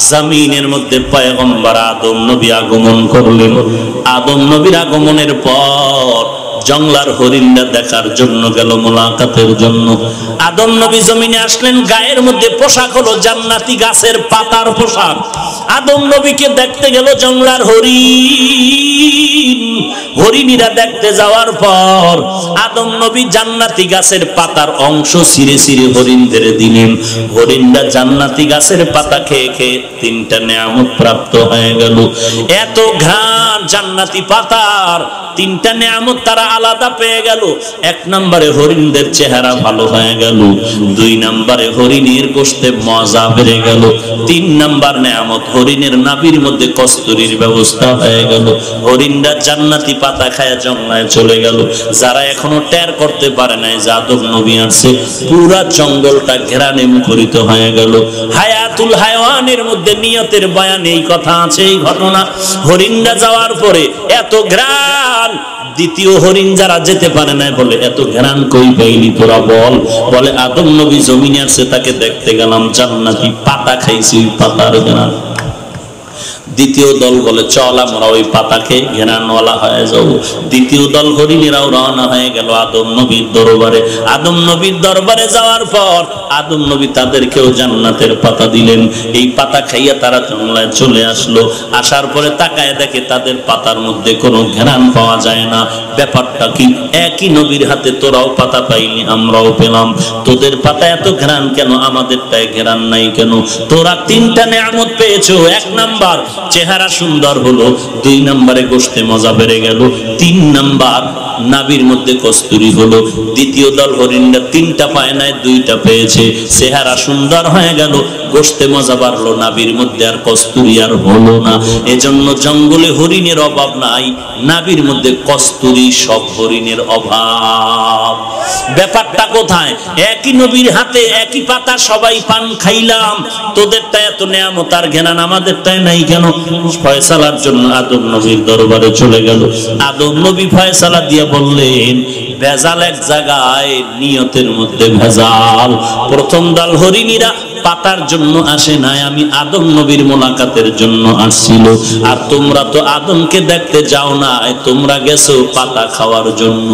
জমিনের মধ্যে পয়গম্বর আদম নবী আগমন করলেন। আদম নবীর আগমনের পর জঙ্গলার হরিণরা দেখার জন্য গেল, মোলাকাতের জন্য। আদম নবী জমিনে আসলেন, গায়ের মধ্যে পোশাক হলো জান্নাতি গাছের পাতার পোশাক। আদম নবীকে দেখতে গেল জঙ্গলার হরিণ। হরিণীরা দেখতে যাওয়ার পর আদম নবী জান্নাতি গাছের পাতার অংশ ছিঁড়ে ছিঁড়ে হরিণদের দিলেন। হরিণরা জান্নাতি গাছের পাতা খেয়ে খেয়ে তিনটা নেয়ামত প্রাপ্ত হয়ে গেল। এত ঘ্রাণ জান্নাতি পাতার, তিনটা নেয়ামত তারা আলাদা পেয়ে গেল। এক নম্বরে হরিণদের চেহারা ভালো হয়ে গেল, দুই নম্বরে হরিণের গোশতে মজা বেড়ে গেল, তিন নম্বর নেয়ামত হরিণের নাভির মধ্যে কস্তুরীর ব্যবস্থা হয়ে গেল। হরিণরা জান্নাতি পাতা খায় জঙ্গলায় চলে গেল। যারা এখনো টের করতে পারে নাই যে আদম নবী আসছে, পুরা জঙ্গলটা ঘেরানে মুখরিত হয়ে গেল। হায়াতুল হায়াওয়ানের মধ্যে নিয়তের বয়ান এই কথা আছে, এই ঘটনা। হরিণরা যাওয়ার পরে এত ঘ্রাণ, দ্বিতীয় হরিণ যারা যেতে পারে না বলে এত ঘ্রাণ কই পাইলি তোরা বল। বলে আদম নবী জমিনে আসছে, তাকে দেখতে গেলাম, জান্নাতি পাতা খাইছি, ওই পাতার ঘ্রাণ। দ্বিতীয় দল বলে চল আমরা ওই পাতাকে ঘেরানওয়ালা হয়ে যাব। দ্বিতীয় দল হরিণেরাও রওনা হয়ে গেল আদম নবীর দরবারে। আদম নবীর দরবারে যাওয়ার পর আদম নবী তাদেরকেও জান্নাতের পাতা দিলেন। এই পাতা খাইয়া তারা জঙ্গলায় চলে আসলো। আসার পরে তাকায় দেখে তাদের পাতার মধ্যে কোনো ঘেরান পাওয়া যায় না। ব্যাপারটা কি? একই নবীর হাতে তোরাও পাতা পাইনি, আমরাও পেলাম, তোদের পাতা এত ঘেরান কেন, আমাদেরটায় ঘেরান নাই কেন? তোরা তিনটা নেয়ামত পেয়েছো। এক নাম্বার চেহারা সুন্দর হলো, দুই নম্বরে গোশতে মজা বেড়ে গেল, তিন নাম্বার নাভির মধ্যে কস্তুরী হলো। দ্বিতীয় দল হরিণরা তিনটা পায় নাই, দুইটা পেয়েছে। চেহারা সুন্দর হয়ে গেল, গোশতে মজা বাড়লো, নাভির মধ্যে আর কস্তুরী আর হলো না। এজন্য জঙ্গলে হরিণের অভাব নাই, নাভির মধ্যে কস্তুরী সব হরিণের অভাব। ব্যাপারটা কোথায়? একই নবীর হাতে একই পাতা সবাই পান খাইলাম, তোদেরটা এত নেয়ামত আর ঘেরান, আমাদেরটাই নাই কেন? ফয়সালার জন্য আদম নবীর দরবারে চলে গেল। আদম নবী ফয়সালা দিয়ে বললেন, ভেজাল এক জায়গায়, নিয়তের মধ্যে ভেজাল। প্রথম দল হরিণীরা পাতার জন্য আসে নাই, আমি আদম নবীর মোলাকাতের জন্য আসছিল। আর তোমরা তো আদমকে দেখতে যাও নাই, তোমরা গেছো পাতা খাওয়ার জন্য।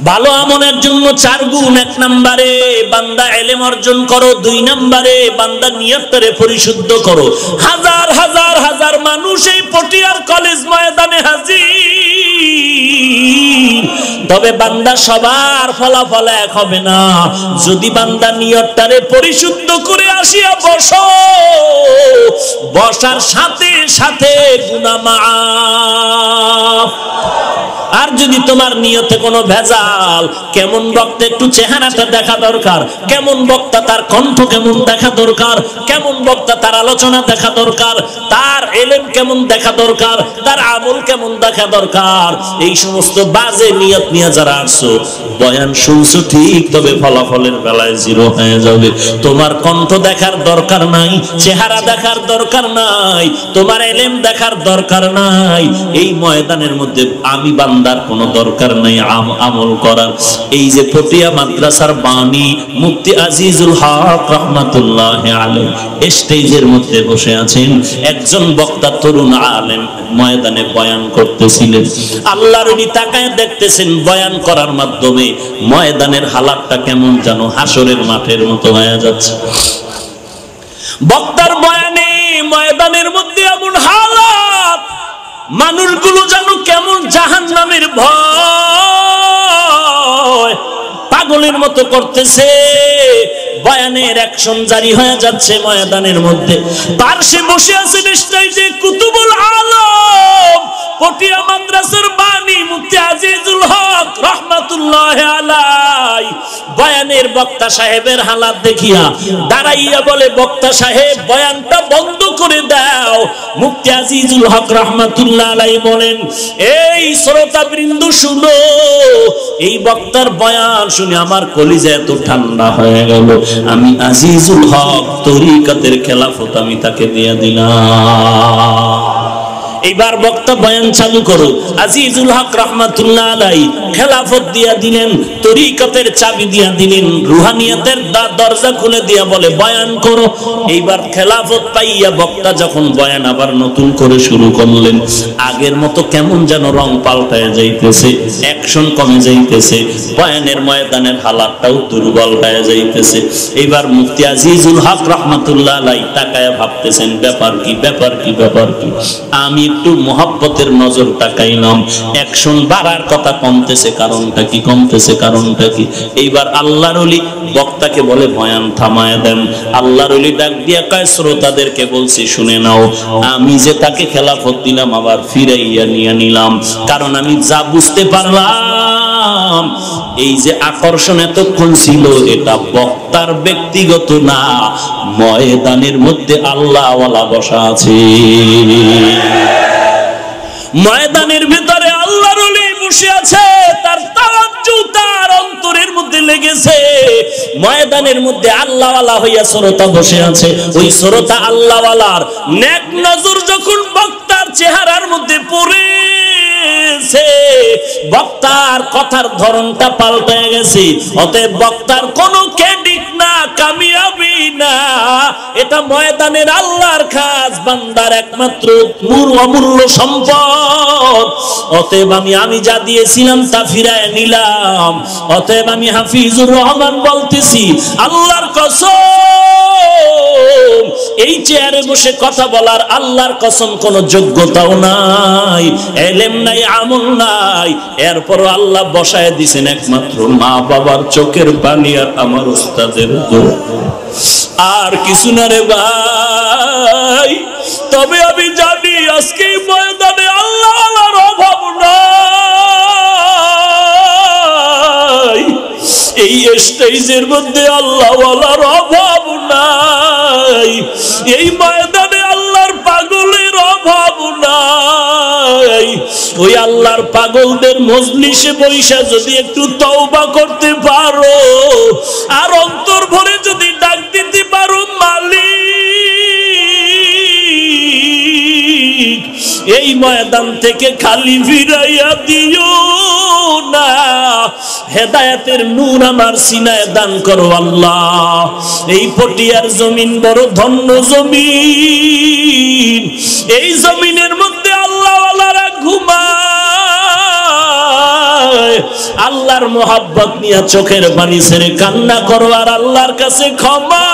ভালো আমলের জন্য 4 গুণ। এক নম্বরে বান্দা ইলম অর্জন করো, দুই নম্বরে বান্দা নিয়তটারে পরিশুদ্ধ করো। হাজার হাজার হাজার মানুষ এই পটিয়ার কলেজ ময়দানে হাজির, তবে বান্দা সবার ফলাফল এক হবে না। যদি বান্দা নিয়তটারে পরিশুদ্ধ করে আসিয়া বসো, বসার সাথে সাথে গুনাহ মাফ। আর যদি তোমার নিয়তে কোনো ভেজাল, কেমন বক্তা একটু চেহারাটা দেখা দরকার, কেমন বক্তা তার কণ্ঠ কেমন দেখা দরকার, কেমন বক্তা তার আলোচনা দেখা দরকার, তার ইলম কেমন দেখা দরকার, তার আমল কেমন দেখা দরকার, এই সমস্ত বাজে নিয়ত নিয়ে যারা আসছো, বয়ান শুনছো ঠিক, তবে ফলাফলের বেলায় জিরো হয়ে যাবে। তোমার কণ্ঠ দেখার দরকার নাই, চেহারা দেখার দরকার নাই, তোমার ইলম দেখার দরকার নাই। এই ময়দানের মধ্যে আমি বান্দার কোনো দরকার নাই আমল করার। এই যে পটিয়া মাদ্রাসার বাণী মুফতি আজিজুল হক রহমাতুল্লাহি আলাইহি স্টেজের মধ্যে বসে আছেন, একজন বক্তা তরুণ আলেম ময়দানে বয়ান করতেছিলেন। আল্লাহর ওলি তাকায় দেখতেছেন বয়ান করার মাধ্যমে ময়দানের হালাতটা কেমন যেন হাসরের মাঠের মতো হয়ে যাচ্ছে। বক্তার বয়ানে ময়দানের মধ্যে এমন হালাত, মানুষগুলো যেন কেমন জাহান্নামের ভয় পাগলের মতো করতেছে। বয়ানের অ্যাকশন জারি হয়ে যাচ্ছে ময়দানের মধ্যে। পার্শ্বে বসে আছেন স্টেজে কুতুবুল আলম পটিয়া মাদ্রাসার বাণী মুফতি আজিজুল হক রহমাতুল্লাহি আলাইহি। বয়ানের বক্তা সাহেবের হালাত দেখিয়া দাঁড়াইয়া বলে, বক্তা সাহেব বয়ানটা বন্ধ করে দাও। মুফতি আজিজুল হক রহমাতুল্লাহি আলাইহি বলেন, এই শ্রোতাবৃন্দ শুনো, এই বক্তার বয়ান শুনে আমার কলিজা এত ঠান্ডা হয়ে গেল, আমি আজিজুল হক তরিকাতের খেলাফত আমি তাকে দিয়ে দিলাম। এইবার বক্তা বয়ান চালু করো। আজিজুল হক রাহমাতুল্লাহ আলাইহি খেলাফত দিয়া দিলেন, তরিকতের চাবি দিয়া দিলেন, রুহানিয়াতের দরজা খুলে দিয়া বলে বয়ান করো। এইবার খেলাফত পাইয়া বক্তা যখন বয়ান আবার নতুন করে শুরু করলেন, আগের মতো কেমন যেন রং পাল্টায় যাইতেছে, অ্যাকশন কমে যাইতেছে, বয়ানের ময়দানের হালাতটাও দুর্বল হয়ে যাইতেছে। এইবার মুফতি আজিজুল হক রাহমাতুল্লাহ আলাইহি তাকায়া ভাবতেছেন ব্যাপার কি, ব্যাপার কি, ব্যাপার কি। আমি একটু মোহাব্বতের নজর তাকাইলাম, অ্যাকশন বাড়ার কথা কমতেছে, কারণটা কি, কমতেছে কারণটা কি। এইবার আল্লাহর ওলি বক্তাকে বলে বয়ান থামায় দেন। আল্লাহর ওলি ডাক দিয়া কয় শ্রোতাদেরকে বলছি শুনে নাও, আমি যে তাকে খেলাফত দিলাম আবার ফিরাইয়া নিয়ে নিলাম, কারণ আমি যা বুঝতে পারলাম এই যে আকর্ষণ এতক্ষণ ছিল এটা বক্তার ব্যক্তিগত না, ময়দানের মধ্যে আল্লাহওয়ালা বসা আছে। ময়দানের ভিতরে আল্লাহর ওলি বসে আছে, তার তাওয়াজ্জু তার অন্তরের মধ্যে লেগেছে। ময়দানের মধ্যে আল্লাহওয়ালা হইয়া শ্রোতা বসে আছে, ওই শ্রোতা আল্লাহওয়ালার নেক নজর যখন বক্তার চেহারার মধ্যে পড়েছে, বক্তার কথার ধরনটা পাল্টে গেছে। অতএব বক্তার কোনো ক্রেডিট না, কামিয়াবি না, এটা ময়দানের আল্লাহর খাস, বান্দার একমাত্র অমূল্য সম্পদ। অতএব আমি যা দিয়েছিলাম তা ফিরায় নিলাম। অতএব আমি হাফিজুর রহমান বলতেছি আল্লাহর কসম, এই চেয়ারে বসে কথা বলার আল্লাহর কসম কোন যোগ্যতাও নাই, এলেম নাই, আমল নাই, এরপরও আল্লাহ বসায় দিছেন একমাত্র মা বাবার চোখের পানি আর আমার উস্তাদের দোয়া, আর কিছু না রে ভাই। তবে আমি জানি আজকে ময়দানে আল্লাহর অভাব নাই, এই স্টেজের মধ্যে আল্লাহওয়ালার অভাব নাই, এই ময়দানে আল্লাহর পাগলের অভাব নাই। ওই আল্লাহর পাগলদের মজলিসে বৈশা যদি একটু তওবা করতে পারো আর অন্তর ভরে যদি ডাক দিতে পারো মালিক, এই ময়দান থেকে খালি ফিরাইয়া দিও না, হেদায়েতের নূর আমার সিনায় দান করো আল্লাহ। এই পটিয়ার জমিন বড় ধন্য জমিন, এই জমিনের মধ্যে আল্লাহওয়ালারা ঘুমায়, আল্লাহর মোহাব্বত নিয়ে চোখের পানি ছেড়ে কান্না করো আর আল্লাহর কাছে ক্ষমা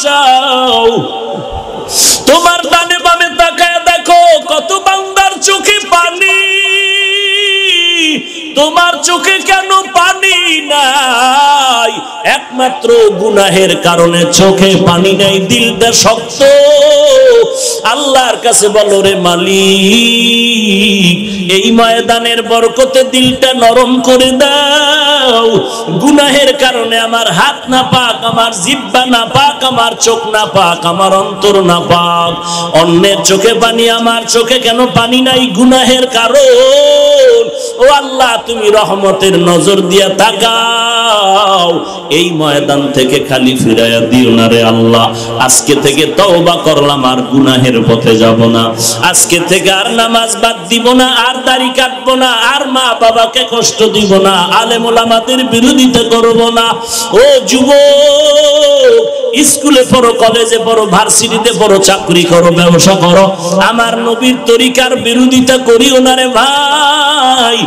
চাও। তোমার ডানে বামে তাকায় দেখো কত বান্দার চোখে পানি, তোমার চোখে কেন পানি নাই? একমাত্র গুনাহের কারণে চোখে পানি নাই, দিলটা শক্ত। আল্লাহর কাছে বলো রে মালিক, এই ময়দানের বরকতে দিলটা নরম করে দাও। গুনাহের কারণে আমার হাত না পাক, আমার জিহ্বা না পাক, আমার চোখ না পাক, আমার অন্তর না পাক। অন্যের চোখে পানি, আমার চোখে কেন পানি নাই? গুনাহের কারণ। ও আল্লাহ, তুমি রহমতের নজর দিয়া তাকাও, এই ময়দান থেকে খালি ফিরাইয়া দিও না রে আল্লাহ। আজকে থেকে তওবা করলাম, আর গুনাহের পথে যাব না। আজকে থেকে আর নামাজ বাদ দিব না, আর দাড়ি কাটবো না, আর মা বাবাকে কষ্ট দিব না, আলেম ওলামাদের বিরোধিতা করব না। ও যুবক, স্কুলে পড়ো, কলেজে পড়ো, ভার্সিটিতে পড়ো, চাকরি করো, ব্যবসা করো, আমার নবীর তরিকার বিরোধিতা করিও না রে ভাই।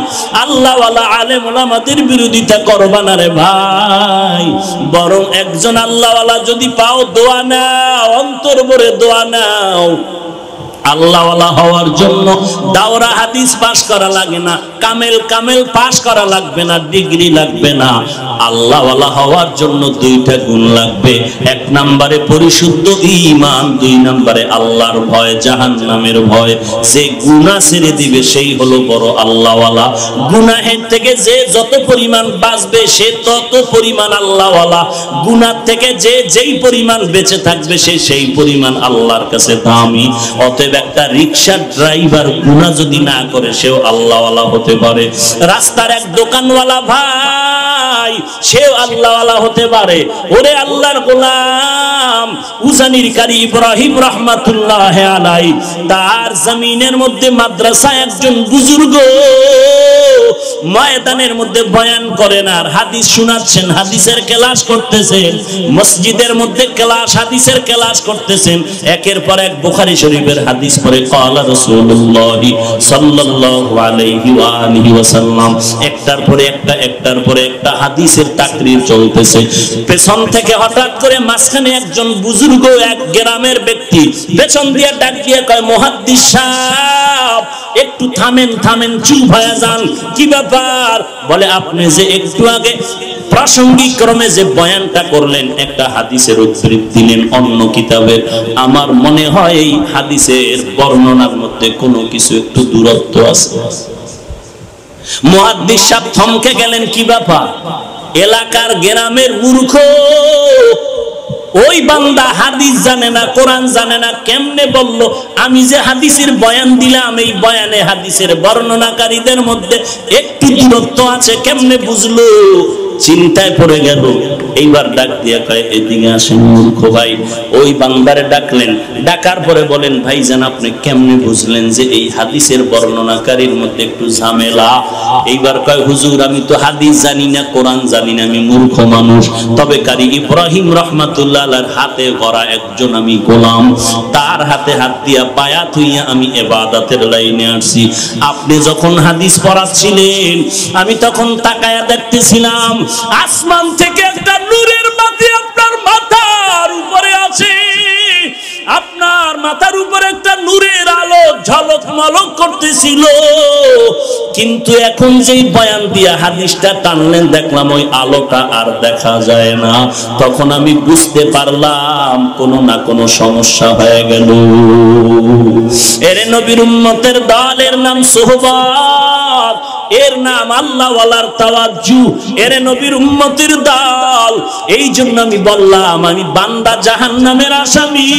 আল্লাহওয়ালা আলেম ওলামাদের বিরোধিতা করবা না রে ভাই। বরং একজন আল্লাহওয়ালা যদি পাও, দোয়া নাও, অন্তর ভরে দোয়া নাও। আল্লাহওয়ালা হওয়ার জন্য দাওরা হাদিস পাশ করা লাগে না, কামেল পাশ করা লাগবে না, ডিগ্রি লাগবে না। আল্লাহওয়ালা হওয়ার জন্য দুইটা গুণ লাগবে। এক নম্বরে পরিশুদ্ধ ঈমান, দুই নম্বরে আল্লাহর ভয়, জাহান্নামের ভয়। যে গুনাহ ছেড়ে দিবে সেই হলো বড় আল্লাহওয়ালা। গুনাহের থেকে যে যত পরিমাণ বাঁচবে সে তত পরিমাণ আল্লাহওয়ালা। গুনাহ থেকে যে যেই পরিমাণ বেঁচে থাকবে সে সেই পরিমাণ আল্লাহর কাছে দামি। অতএব একটা রিকশা ড্রাইভার গুনাহ যদি না করে সেও আল্লাহওয়ালা হতে পারে। রাস্তার এক দোকানওয়ালা ভাই, সেও আল্লাহওয়ালা হতে পারে। ওরে আল্লাহর গোলাম, ইমাম উজানির কারি ইব্রাহিম রাহমাতুল্লাহ আলাইহি তার জমিনের মধ্যে মাদ্রাসা একজন বুজুর্গ ময়দানের মধ্যে বয়ান করেন আর হাদিস শোনাচ্ছেন, হাদিসের ক্লাস করতেছেন, মসজিদের মধ্যে ক্লাস হাদিসের ক্লাস করতেছেন। একের পর এক বুখারী শরীফের হাদিস পড়ে ক্বালা রাসূলুল্লাহ সাল্লাল্লাহু আলাইহি ওয়া আলিহি ওয়াসাল্লাম, একটার পরে একটা হাদিসের তাকরীর চলতেছে। পেছন থেকে হঠাৎ করে মাঝখানে একজন বুজুর্গ এক গ্রামের ব্যক্তি পেছন দিয়ে ডাক দিয়ে কয়, মুহাদ্দিস সাহেব একটু থামেন, চুপ হয়ে যান। কি ব্যাপার? বলে, আপনি যে একটু আগে প্রাসঙ্গিক ক্রমে যে বয়ানটা করলেন, একটা হাদিসের উদ্ধৃতি দিলেন অন্য কিতাবের, আমার মনে হয় এই হাদিসের বর্ণনার মধ্যে কোনো কিছু একটু দূরত্ব আছে। মুহাদ্দিস সাহেব থমকে গেলেন। কি ব্যাপার? এলাকার গ্রামের মূর্খ ওই বান্দা হাদিস জানে না, কোরআন জানে না, কেমনে বলল আমি যে হাদিসের বয়ান দিলাম এই বয়ানে হাদিসের বর্ণনাকারীদের মধ্যে একটু দূরত্ব আছে, কেমনে বুঝলো? চিন্তায় পড়ে গেল। এইবার ডাক দিয়া কয়, এদিকে আসেন মূর্খ ভাই। ওই বান্দারে ডাকলেন, ডাকার পরে বলেন, ভাইজান আপনি কেমনে বুঝলেন যে এই হাদিসের বর্ণনাকারীর মধ্যে একটু ঝামেলা? এইবার কয়, হুজুর আমি তো হাদিস জানি না, কোরআন জানি না, আমি মূর্খ মানুষ। তবে কারি ইব্রাহিম রাহমাতুল্লাহ আলাইহির হাতে গড়া একজন আমি গোলাম, তার হাতে হাত দিয়া বায়াত হইয়া আমি ইবাদতের লাইনে আসছি। আপনি যখন হাদিস পড়াচ্ছিলেন আমি তখন তাকায়া দেখতেছিলাম আসমান থেকে একটা নূরের বাতি আপনার মাথার উপরে আছে, আপনার মাথার উপরে একটা নূরের আলো ঝলক মলক করতেছিল। কিন্তু এখন যেই বয়ান দিয়া হাদিসটা টানলেন দেখলাম ওই আলোটা আর দেখা যায় না। তখন আমি বুঝতে পারলাম কোনো না কোনো সমস্যা হয়ে গেল। এর নবীর উম্মতের দলের নাম সুহবাত, এর নাম আল্লাহ ওয়ালার তাওয়াজ্জু, এর নবীর উম্মতের দল। এই জন্য আমি বললাম আমি বান্দা জাহান্নামের আসামি।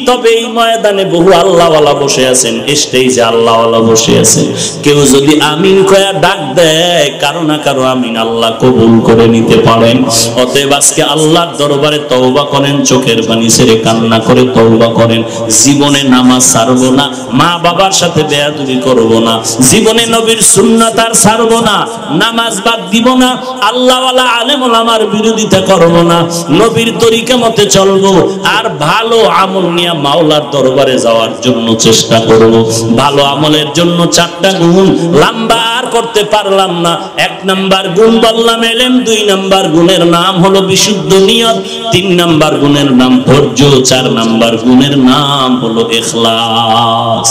তবে এই ময়দানে বহু আল্লাহ ওয়ালা বসে আছেন, স্টেজে আল্লাহ ওয়ালা বসে আছেন। কেউ যদি আমিন কয়া ডাক দেয়, কারো না কারো আমিন আল্লাহ কবুল করে নিতে পারেন। অতএব আজকে আল্লাহর দরবারে তওবা করেন, চোখের পানি ছেড়ে কান্না করে তওবা করেন। জীবনে নামাজ ছাড়বো না, মা বাবার সাথে বেয়াদবি করব না, জীবনে নবীর সুন্নাত আর ছাড়বো না, নামাজ বাদ দিব না, আল্লাহ ওয়ালা আলেম ওলামার বিরোধিতা করব না, নবীর তরিকা মতে চলবো। আর ভালো আমল নিয়ে মাওলার দরবারে যাওয়ার জন্য চেষ্টা করব। ভালো আমলের জন্য 4টা গুণ লম্বা আর করতে পারলাম না। 1 নাম্বার গুণ বললাম ইলম, 2 নাম্বার গুণের নাম হলো বিশুদ্ধ নিয়ত, 3 নাম্বার গুণের নাম ধৈর্য, 4 নাম্বার গুণের নাম হলো ইখলাস।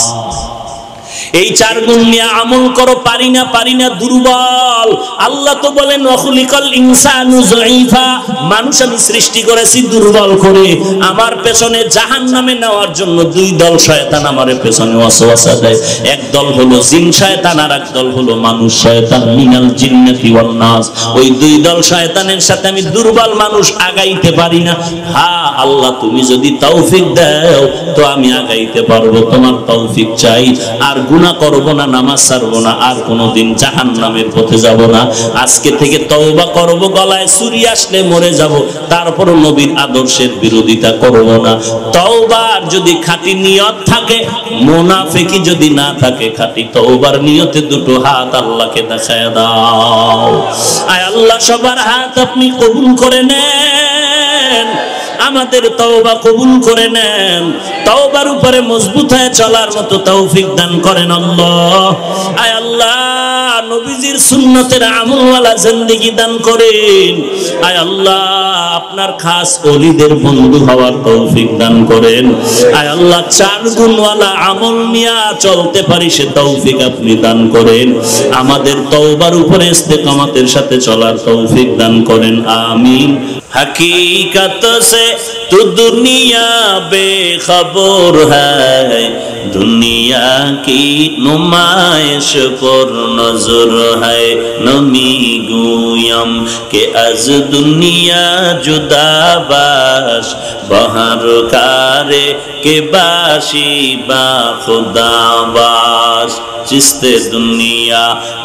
এই 4 গুণ নিয়ে আমল করো। পারি না, দুর্বল। আল্লাহ তো বলেন ওয়াখুলিকাল ইনসানু যায়ীফা, মানুষ আমি সৃষ্টি করেছি দুর্বল করে। আমার পেছনে জাহান্নামে নেওয়ার জন্য 2 দল শয়তান আমারে পেছনে ওয়াসওয়াসা দেয়। এক দল হলো জিন শয়তান আর এক দল হলো মানুষ শয়তান, মিনাল জিন্নাতি ওয়ান নাস। ওই 2 দল শয়তানের সাথে আমি দুর্বল মানুষ আগাইতে পারি না। হ্যাঁ আল্লাহ তুমি যদি তৌফিক দাও তো আমি আগাইতে পারবো, তোমার তৌফিক চাই। আর গুনাহ করব না, নামাজ ছাড়বো না, আর কোনোদিন জাহান্নামের পথে যাব না। আজকে থেকে তওবা করব, গলায় ছুরি আসলে মরে যাব, তারপরও নবীর আদর্শের বিরোধিতা করব না। তওবার যদি খাঁটি নিয়ত থাকে, মুনাফিকি যদি না থাকে, খাঁটি তওবার নিয়তে 2 হাত আল্লাহকে দেখায় দাও। আয় আল্লাহ সবার হাত আপনি কবুল করে নেন, আমাদের তওবা কবুল করে নেন, তওবার উপরে মজবুত হয়ে চলার মতো তৌফিক দান করেন আল্লাহ। আয় আল্লাহ নবীজির সুন্নতের আমলওয়ালা জিন্দেগি দান করেন। আয় আল্লাহ আপনার খাস ওলিদের বন্ধু হওয়ার তৌফিক দান করেন। আয় আল্লাহ 4 গুণওয়ালা আমল নিয়ে চলতে পারি সে তৌফিক আপনি দান করেন। আমাদের তওবার উপরে ইস্তেকামতের সাথে চলার তৌফিক দান করেন, আমিন। हकीकत से तो दुनिया बेखबर है, दुनिया की नुमाइश पर नजर है नमी गुयम के अज दुनिया जुदा बाश बहर कारे के बाशी बा खुदा बाश चिस्ते दुनिया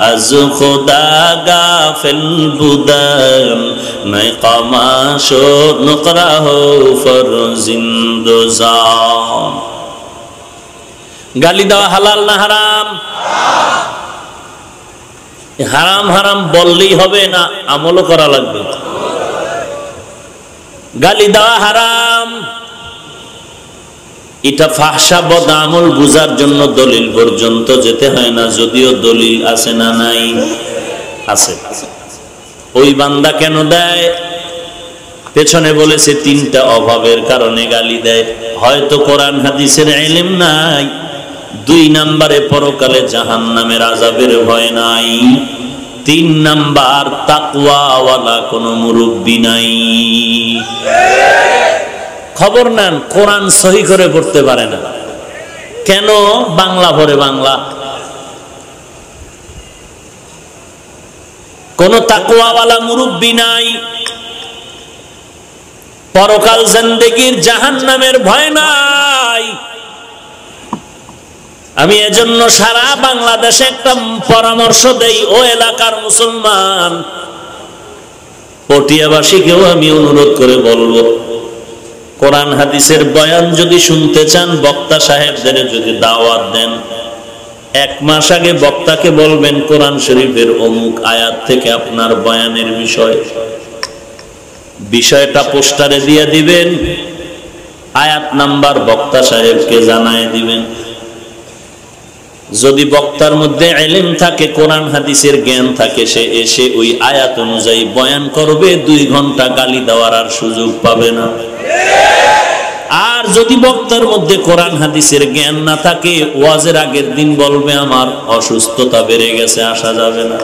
अज खुदा गाफिल बुदन नए कमाशो नुकरा हो फर जिंदुजान। गाली देওয়া হালাল না হারাম? হারাম হারাম বললেই হবে না, আমলও করা লাগবে। গালি দেওয়া হারাম, এটা ফাহশা বদ আমল বুঝার জন্য দলিল পর্যন্ত যেতে হয় না, যদিও দলিল আছে না নাই? আছে। ওই বান্দা কেন দেয়? পেছনে বলেছে তিনটা অভাবের কারণে গালি দেয়। হয়তো কোরআন হাদিসের ইলম নাই, দুই নম্বরে পরকালে জাহান্নামের আযাবের ভয় নাই, তিন নাম্বার তাকওয়াওয়ালা কোনো মুরব্বি নাই। খবর নেন, কোরআন সহি করে পড়তে পারে না কেন? বাংলা ভরে বাংলা। কোন তাকওয়াওয়ালা মুরব্বি নাই, পরকাল জিন্দেগির জাহান্নামের ভয় নাই। আমি এজন্য সারা বাংলাদেশে একটা পরামর্শ দেই, ও এলাকার মুসলমান পটিয়াবাসীকেও আমি অনুরোধ করে বলবো, কোরআন হাদিসের বয়ান যদি শুনতে চান, বক্তা সাহেবদের যদি দাওয়াত দেন, এক মাস আগে বক্তাকে বলবেন কোরআন শরীফের অমুক আয়াত থেকে আপনার বয়ানের বিষয়টা পোস্টারে দিয়ে দিবেন, আয়াত নাম্বার বক্তা সাহেবকে জানায় দিবেন। যদি বক্তার মধ্যে ইলম থাকে, কোরআন হাদিসের জ্ঞান থাকে, সে এসে ওই আয়াত অনুযায়ী বয়ান করবে, 2 ঘন্টা গালি দেওয়ার আর সুযোগ পাবে না। আর যদি বক্তার মধ্যে কোরআন হাদিসের জ্ঞান না থাকে, ওয়াজের আগের দিন বলবে আমার অসুস্থতা বেড়ে গেছে, আসা যাবে না।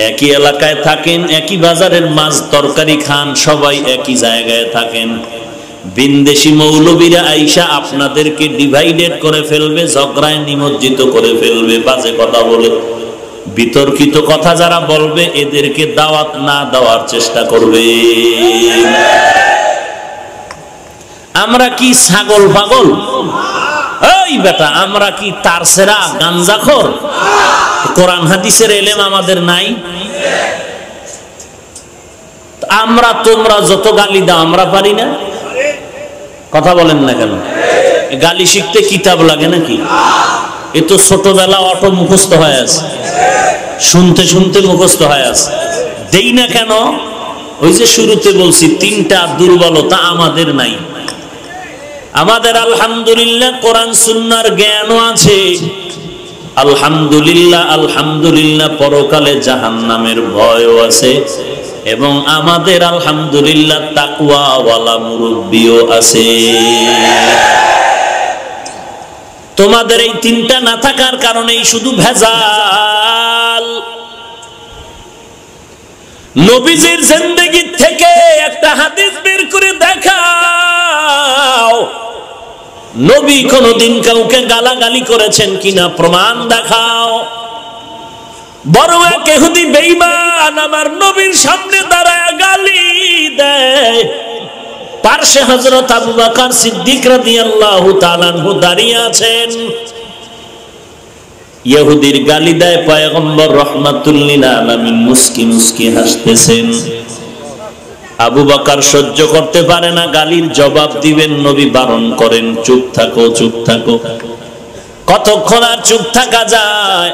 একই এলাকায় থাকেন, একই বাজারের মাছ তরকারি খান, সবাই একই জায়গায় থাকেন, বিনদেশি মৌলবীরা আইসা আপনাদেরকে ডিভাইডেড করে ফেলবে, ঝগড়ায় নিমজ্জিত করে ফেলবে, বাজে কথা বলে। বিতর্কিত কথা যারা বলবে, এদেরকে দাওয়াত না দেওয়ার চেষ্টা করবে। আমরা কি ছাগল পাগল? এই বেটা, আমরা কি তারসেরা গাঞ্জাখোর? কোরআন হাদিসের ইলম আমাদের নাই? আমরা তোমরা যত গালি দাও, আমরা পারি না? কথা বলেন না কেন? গালি শিখতে কিতাব লাগে নাকি? এ তো ছোটবেলা অটো মুখস্থ হয়ে আছে, শুনতে শুনতে মুখস্থ হয়ে আছে। দেই না কেন? ওই যে শুরুতে বলছি, 3টা দুর্বলতা আমাদের নাই। আমাদের আলহামদুলিল্লাহ কোরআন সুন্নাহর জ্ঞানও আছে, আলহামদুলিল্লাহ আলহামদুলিল্লাহ পরকালে জাহান্নামের ভয়ও আছে, এবং আমাদের আলহামদুলিল্লাহ তাকওয়াওয়ালা মুরব্বিও আছে। তোমাদের এই 3টা না থাকার কারণেই শুধু ভেজাল। নবীজির জিন্দেগি থেকে একটা হাদিস বের করে দেখাও, নবী কোনদিন কাউকে গালাগালি করেছেন কিনা প্রমাণ দেখাও। বড় এক ইহুদি বেঈমান আমার নবীর সামনে দাঁড়ায় গালি দেয়, পার্শ্বে হযরত আবু বকর সিদ্দিক রাদিয়াল্লাহু তাআলা আনহু দাঁড়িয়ে আছেন। ইহুদির গালি দেয়, পয়গম্বর রাহমাতুল লিল আলামিন মুস্কি মুস্কি হাসতেছেন। আবু বকর সহ্য করতে পারে না, গালির জবাব দিবেন, নবী বারণ করেন, চুপ থাকো চুপ থাকো। কতক্ষণ আর চুপ থাকা যায়?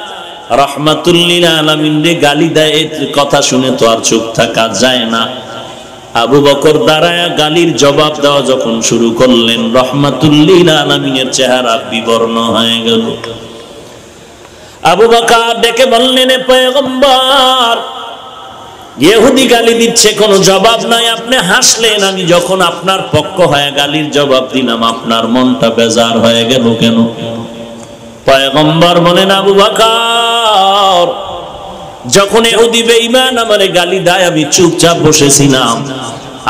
রাহমাতুল লিল আলামিন রে গালি দেয়, এই কথা শুনে তো আর চুপ থাকা যায় না। আবু বকর দাঁড়ায় গালির জবাব দেওয়া যখন শুরু করলেন, রাহমাতুল লিল আলামিনের চেহারা বিবর্ণ হয়ে গেল। আবু বকর ডেকে বললেন, পয়গম্বর, ইহুদি গালি দিচ্ছে, কোনো জবাব নাই, আপনি হাসলেন। আমি যখন আপনার পক্ষ হয়ে গালির জবাব দিলাম, আপনার মনটা বেজার হয়ে গেল কেন? পয়গম্বর বলেন, আবু বকর, যখন ইহুদি বেঈমান আমারে গালি দেয়, আমি চুপচাপ বসেছিলাম,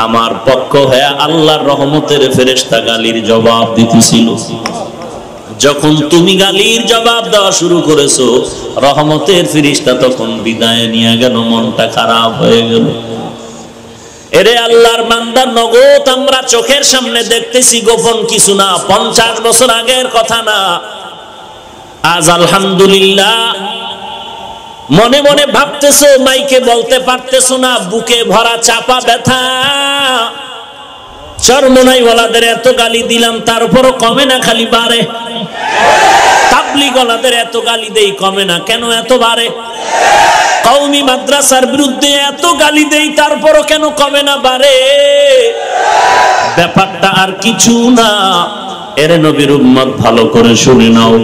আমার পক্ষ হয়ে আল্লাহর রহমতের ফেরেশতা গালির জবাব দিতেছিল। যখন তুমি গালির জবাব দেওয়া শুরু করেছো, রহমতের ফেরেশতা তখন বিদায় নিয়ে গেল, মনটা খারাপ হয়ে গেল। এরে আল্লাহর বান্দা, নগদ আমরা চোখের সামনে দেখতেছি, গোপন কিছু না, 50 বছর আগের কথা না। আজ আলহামদুলিল্লাহ মনে মনে ভাবতেছো, মাইকে বলতে পারতেছো না, বুকে ভরা চাপা ব্যথা। চরমনাই ওয়ালাদের এত গালি দিলাম, তারপরও কমে না, খালি বাড়ে। তাবলীগ ওয়ালাদের এত গালি দেই, কমে না, কেন এত বাড়ে? কওমি মাদ্রাসার বিরুদ্ধে এত গালি দেই, তারপরও কেন কমে না, বাড়ে? ব্যাপারটা আর কিছু না। এর নবীর উম্মত ভালো করে শুনে নাও,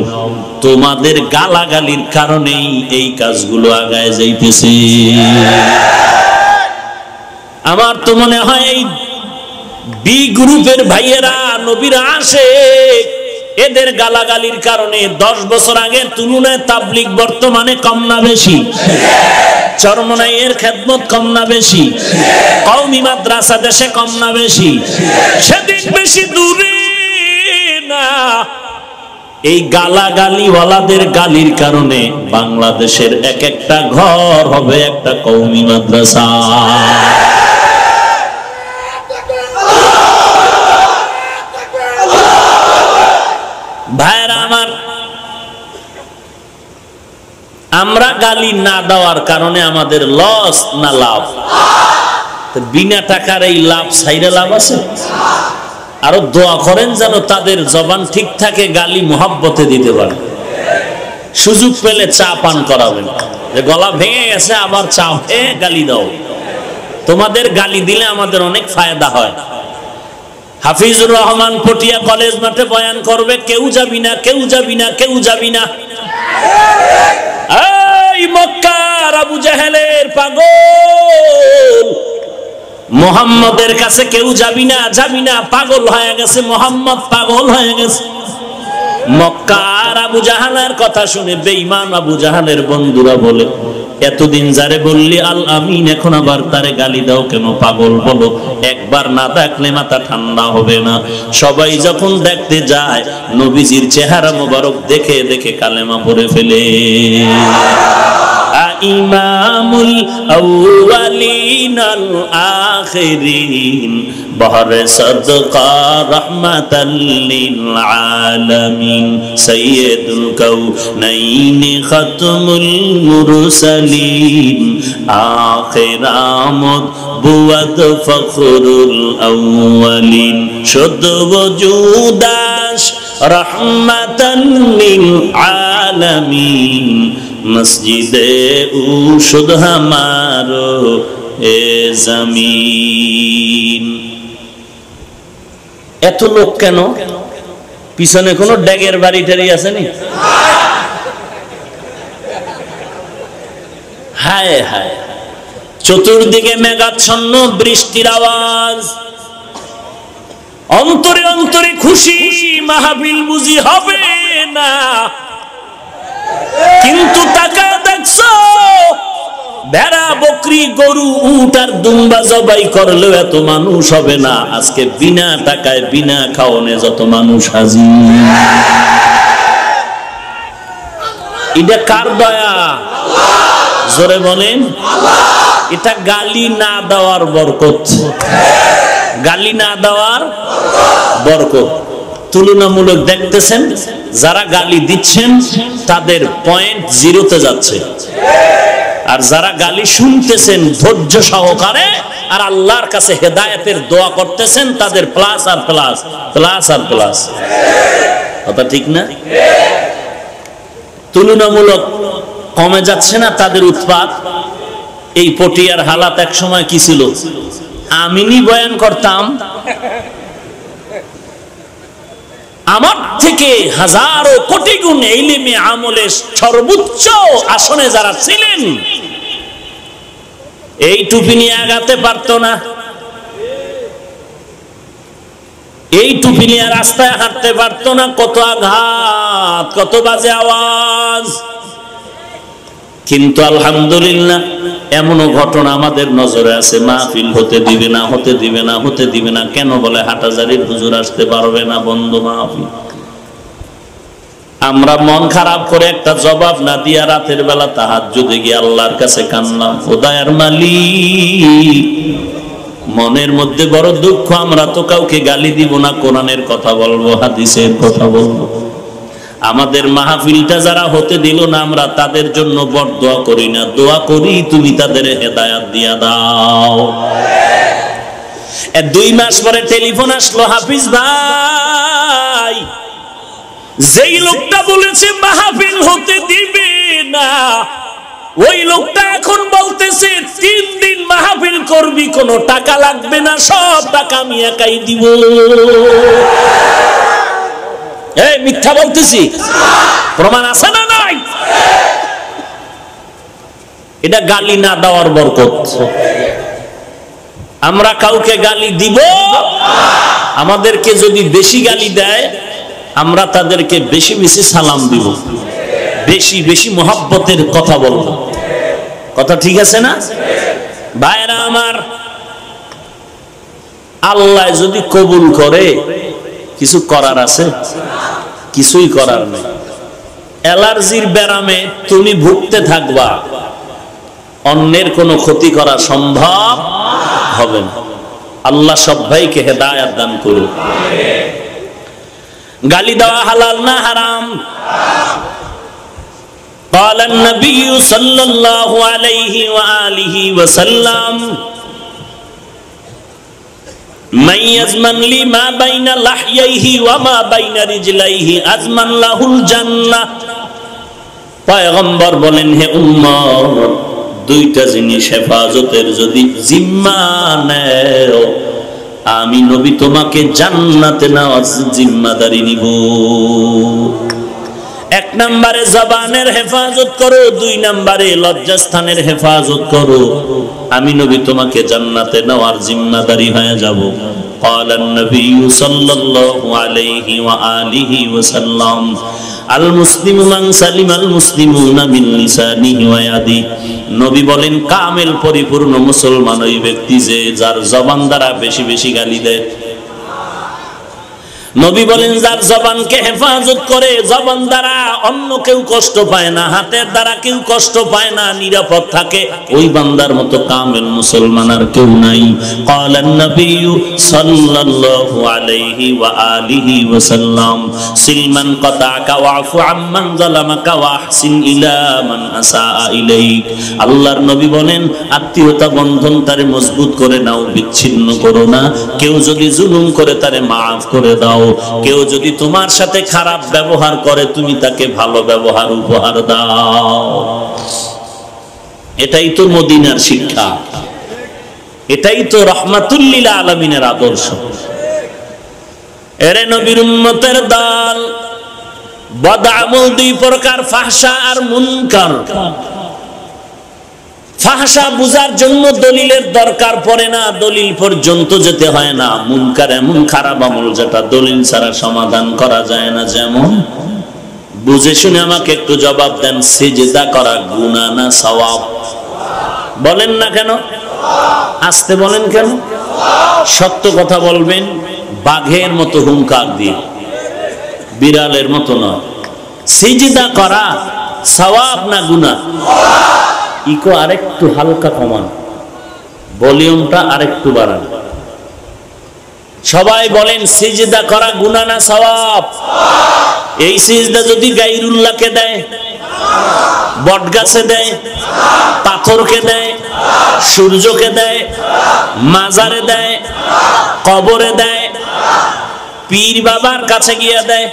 তোমাদের গালাগালির কারণেই এই কাজগুলো আগায় যাইতেছে। আমার তো মনে হয় এই বি গ্রুপের ভাইয়েরা নবীর আশিক, এদের গালাগালির কারণে 10 বছর আগের তুলনায় তাবলীগ বর্তমানে কম না বেশি? চরমনাইয়ের খেদমত কম না বেশি? কওমি মাদ্রাসা দেশে কম না বেশি? সেদিক বেশি দূরে না। এই গালাগালি ওয়ালাদের গালির কারণে বাংলাদেশের এক একটা ঘর হবে একটা কওমি মাদ্রাসা। ভাইরা আমার, আমরা গালি না দেওয়ার কারণে আমাদের লস না লাভ? বিনা টাকার এই লাভ সাইডে লাভ আছে? আরো দোয়া করেন যেন তাদের জবান ঠিক থাকে, গালি মোহাব্বতে দিতে পারে। সুযোগ পেলে চা পান করাবেন, যে গলা ভেঙে গেছে আবার চা খেয়ে গালি দাও। তোমাদের গালি দিলে আমাদের অনেক ফায়দা হয়। হাফিজুর রহমান পটিয়া কলেজ মাঠে বয়ান করবে, কেউ যাবি না, কেউ যাবি না, কেউ যাবি না। এই মক্কার আবু জাহেলের পাগল, মুহাম্মদের কাছে কেউ যাবি না, যাবি না, পাগল হয়ে গেছে, মুহাম্মদ পাগল হয়ে গেছে। মক্কার আবু জাহালের কথা শুনে বেঈমান আবু জাহালের বন্ধুরা বলে, এতদিন যারে বললি আল আমিন, এখন আবার তারে গালি দাও কেন? পাগল বলো, একবার না দেখলে মাথা ঠান্ডা হবে না? সবাই যখন দেখতে যায়, নবীজির চেহারা মোবারক দেখে দেখে কালেমা পড়ে ফেলে। ইমামুল আউয়ালিন আল আখিরিন বহরে সদকা রাহমাতাল লিল আলামিন সাইয়্যিদুল কাউনাইন খাতমুল মুরসালিন আখিরামত বুয়াদ ফখরুল আউয়ালিন শুদ্ধ ওজুদাস রাহমাতাল লিল আলামিন মসজিদে উশুদ হামারো এ জমিন। এত লোক কেন? পিছনে কোন ড্যাগের বাড়ি টাড়ি আছে নি? হায় হায়, চতুর্দিকে মেঘাচ্ছন্ন, বৃষ্টির আওয়াজ, অন্তরে অন্তরে খুশি, মাহফিল বুঝি হবে না। কিন্তু টাকা দেখছো, ভেড়া বকরি গরু উট আর দুম্বা জবাই করলেও এত মানুষ হবে না। আজকে বিনা টাকায় বিনা খাওয়ানে যত মানুষ হাজির। এটা কার দয়া? জোরে বলেন। এটা গালি না দেওয়ার বরকত, গালি না দেওয়ার বরকত। তুলনামূলক দেখতেছেন, যারা গালি দিচ্ছেন তাদের পয়েন্ট 0-তে যাচ্ছে, আর যারা গালি শুনতেছেন ধৈর্য সহকারে আর আল্লাহর কাছে হেদায়েতের দোয়া করতেছেন, তাদের প্লাস আর প্লাস, প্লাস আর প্লাস। কথা ঠিক না? তুলনামূলক কমে যাচ্ছে না তাদের উৎপাত। এই পটিয়ার হালাত এক সময় কি ছিল? আমিনি বয়ান করতাম, আমার থেকে হাজারো কোটি গুণ ইলমে আমলে সর্বোচ্চ আসনে যারা ছিলেন, এই টুপি নিয়ে আগাতে পারতো না, এই টুপি নিয়ে রাস্তায় হাঁটতে পারতো না। কত আঘাত, কত বাজে আওয়াজ। কিন্তু আলহামদুলিল্লাহ এমনও ঘটনা আমাদের নজরে আছে, মাহফিল হতে দিবে না, হতে দিবে না, হতে দিবে না। কেন? বলে হাটাজারির হুজুর আসতে পারবে না, বন্ধ মাহফিল। আমরা মন খারাপ করে একটা জবাব না দিয়া রাতের বেলা তাহাজ্জুদে গিয়ে আল্লাহর কাছে কান্নাম, খোদার মালিক মনের মধ্যে বড় দুঃখ, আমরা তো কাউকে গালি দিব না, কোরআনের কথা বলবো, হাদিসের কথা বলবো। আমাদের মাহফিলটা যারা হতে দিল না, আমরা তাদের জন্য বরদোয়া করি না, দোয়া করি তুমি তাদের হেদায়েত দিয়া দাও। 2 মাস পরে টেলিফোন আসলো, হাফিজ ভাই, যেই লোকটা বলেছে মাহফিল হতে দিবে না, ওই লোকটা এখন বলতেছে 3 দিন মাহফিল করবি, কোনো টাকা লাগবে না, সব টাকা আমি একাই দিব। এই মিথ্যা বলতেছি? প্রমাণ আছে না নাই? এটা গালি না দেওয়ার বরকত। আমরা কাউকে গালি দিব, আমাদেরকে যদি বেশি গালি দেয় আমরা তাদেরকে বেশি বেশি সালাম দিব, বেশি বেশি মহব্বতের কথা বলবো। কথা ঠিক আছে না ভাইরা আমার? আল্লাহ যদি কবুল করে কিছু করার আছে? কিছুই করার নেই। অ্যালার্জির ব্যারামে তুমি ভুগতে থাকবা, অন্যের কোনো ক্ষতি করা সম্ভব হবে না। আল্লাহ সব ভাইকে হেদায়েত দান করুন। গালি দেওয়া হালাল না হারাম? قال النبي صلى الله عليه وآله وسلم من يزمن لي ما بين لحييه وما بين رجليه أزمن له الجنة। পয়গম্বর বলেন, হে উম্মত, দুইটা জিনিস হেফাজতের যদি জিম্মা নেও, আমি নবী তোমাকে জান্নাতে নেওয়ার জিম্মাদারি নিব। 1 নম্বরে জবানের হেফাজত করো, 2 নম্বরে লজ্জাস্থানের হেফাজত করো, আমি নবী তোমাকে জান্নাতে নেওয়ার জিম্মাদারি হয়ে যাব। قال النبي صلى الله عليه وآله وسلم المسلم من سلم المسلمون من لسانه ويده। নবী বলেন, কামেল পরিপূর্ণ মুসলমান ওই ব্যক্তি যে যার জবান দ্বারা বেশি বেশি গালি দেয়। নবী বলেন, যার জবানকে হেফাজত করে, জবান দ্বারা অন্য কেউ কষ্ট পায় না, হাতের দ্বারা কেউ কষ্ট পায় না, নিরাপদ থাকে, ওই বান্দার মতো কামেল মুসলমান আর কেউ নাই। قال النبي صلى الله عليه وآله وسلم سلمن قطعك واعف عمن ظلمك واحسن إلى من أساء إليك। আল্লাহর নবী বলেন, আত্মীয়তা বন্ধন তারে মজবুত করে নাও, বিচ্ছিন্ন করো না। কেউ যদি জুলুম করে তারে মাফ করে দাও, কেউ যদি তোমার সাথে খারাপ ব্যবহার করে তুমি তাকে ভালো ব্যবহার উপহার দাও। এটাই তো মদিনার শিক্ষা, এটাই তো রাহমাতুল লিল আলামিনের আদর্শ। এরে নবীর উম্মতের দল, বদআমল 2 প্রকার, ফাহশা আর মুনকার। ফাহশা বুঝার জন্য দলিলের দরকার পড়ে না, দলিল পর্যন্ত যেতে হয় না। মুনকার এমন খারাপ আমল যেটা দলিল ছাড়া সমাধান করা যায় না। যেমন, বুঝে শুনে আমাকে একটু জবাব দেন, সিজদা করা গুনাহ না সওয়াব? বলেন না কেন? আস্তে বলেন কেন? সত্য কথা বলবেন, বাঘের মতো হুঙ্কার দিয়ে, বিড়ালের মতো নয়। সিজদা করা সওয়াব না গুনাহ? ইকো আরেকটু হালকা কমান, ভলিউমটা আরেকটু বাড়ান। সবাই বলেন, সিজদা করা গুনাহ না সওয়াব? এই সিজদা যদি গায়রুল্লাহকে দেয়, বটগাছে দেয়, পাথরকে দেয়, সূর্যকে দেয়, মাজারে দেয়, কবরে দেয়, পীর বাবার কাছে গিয়ে দেয়,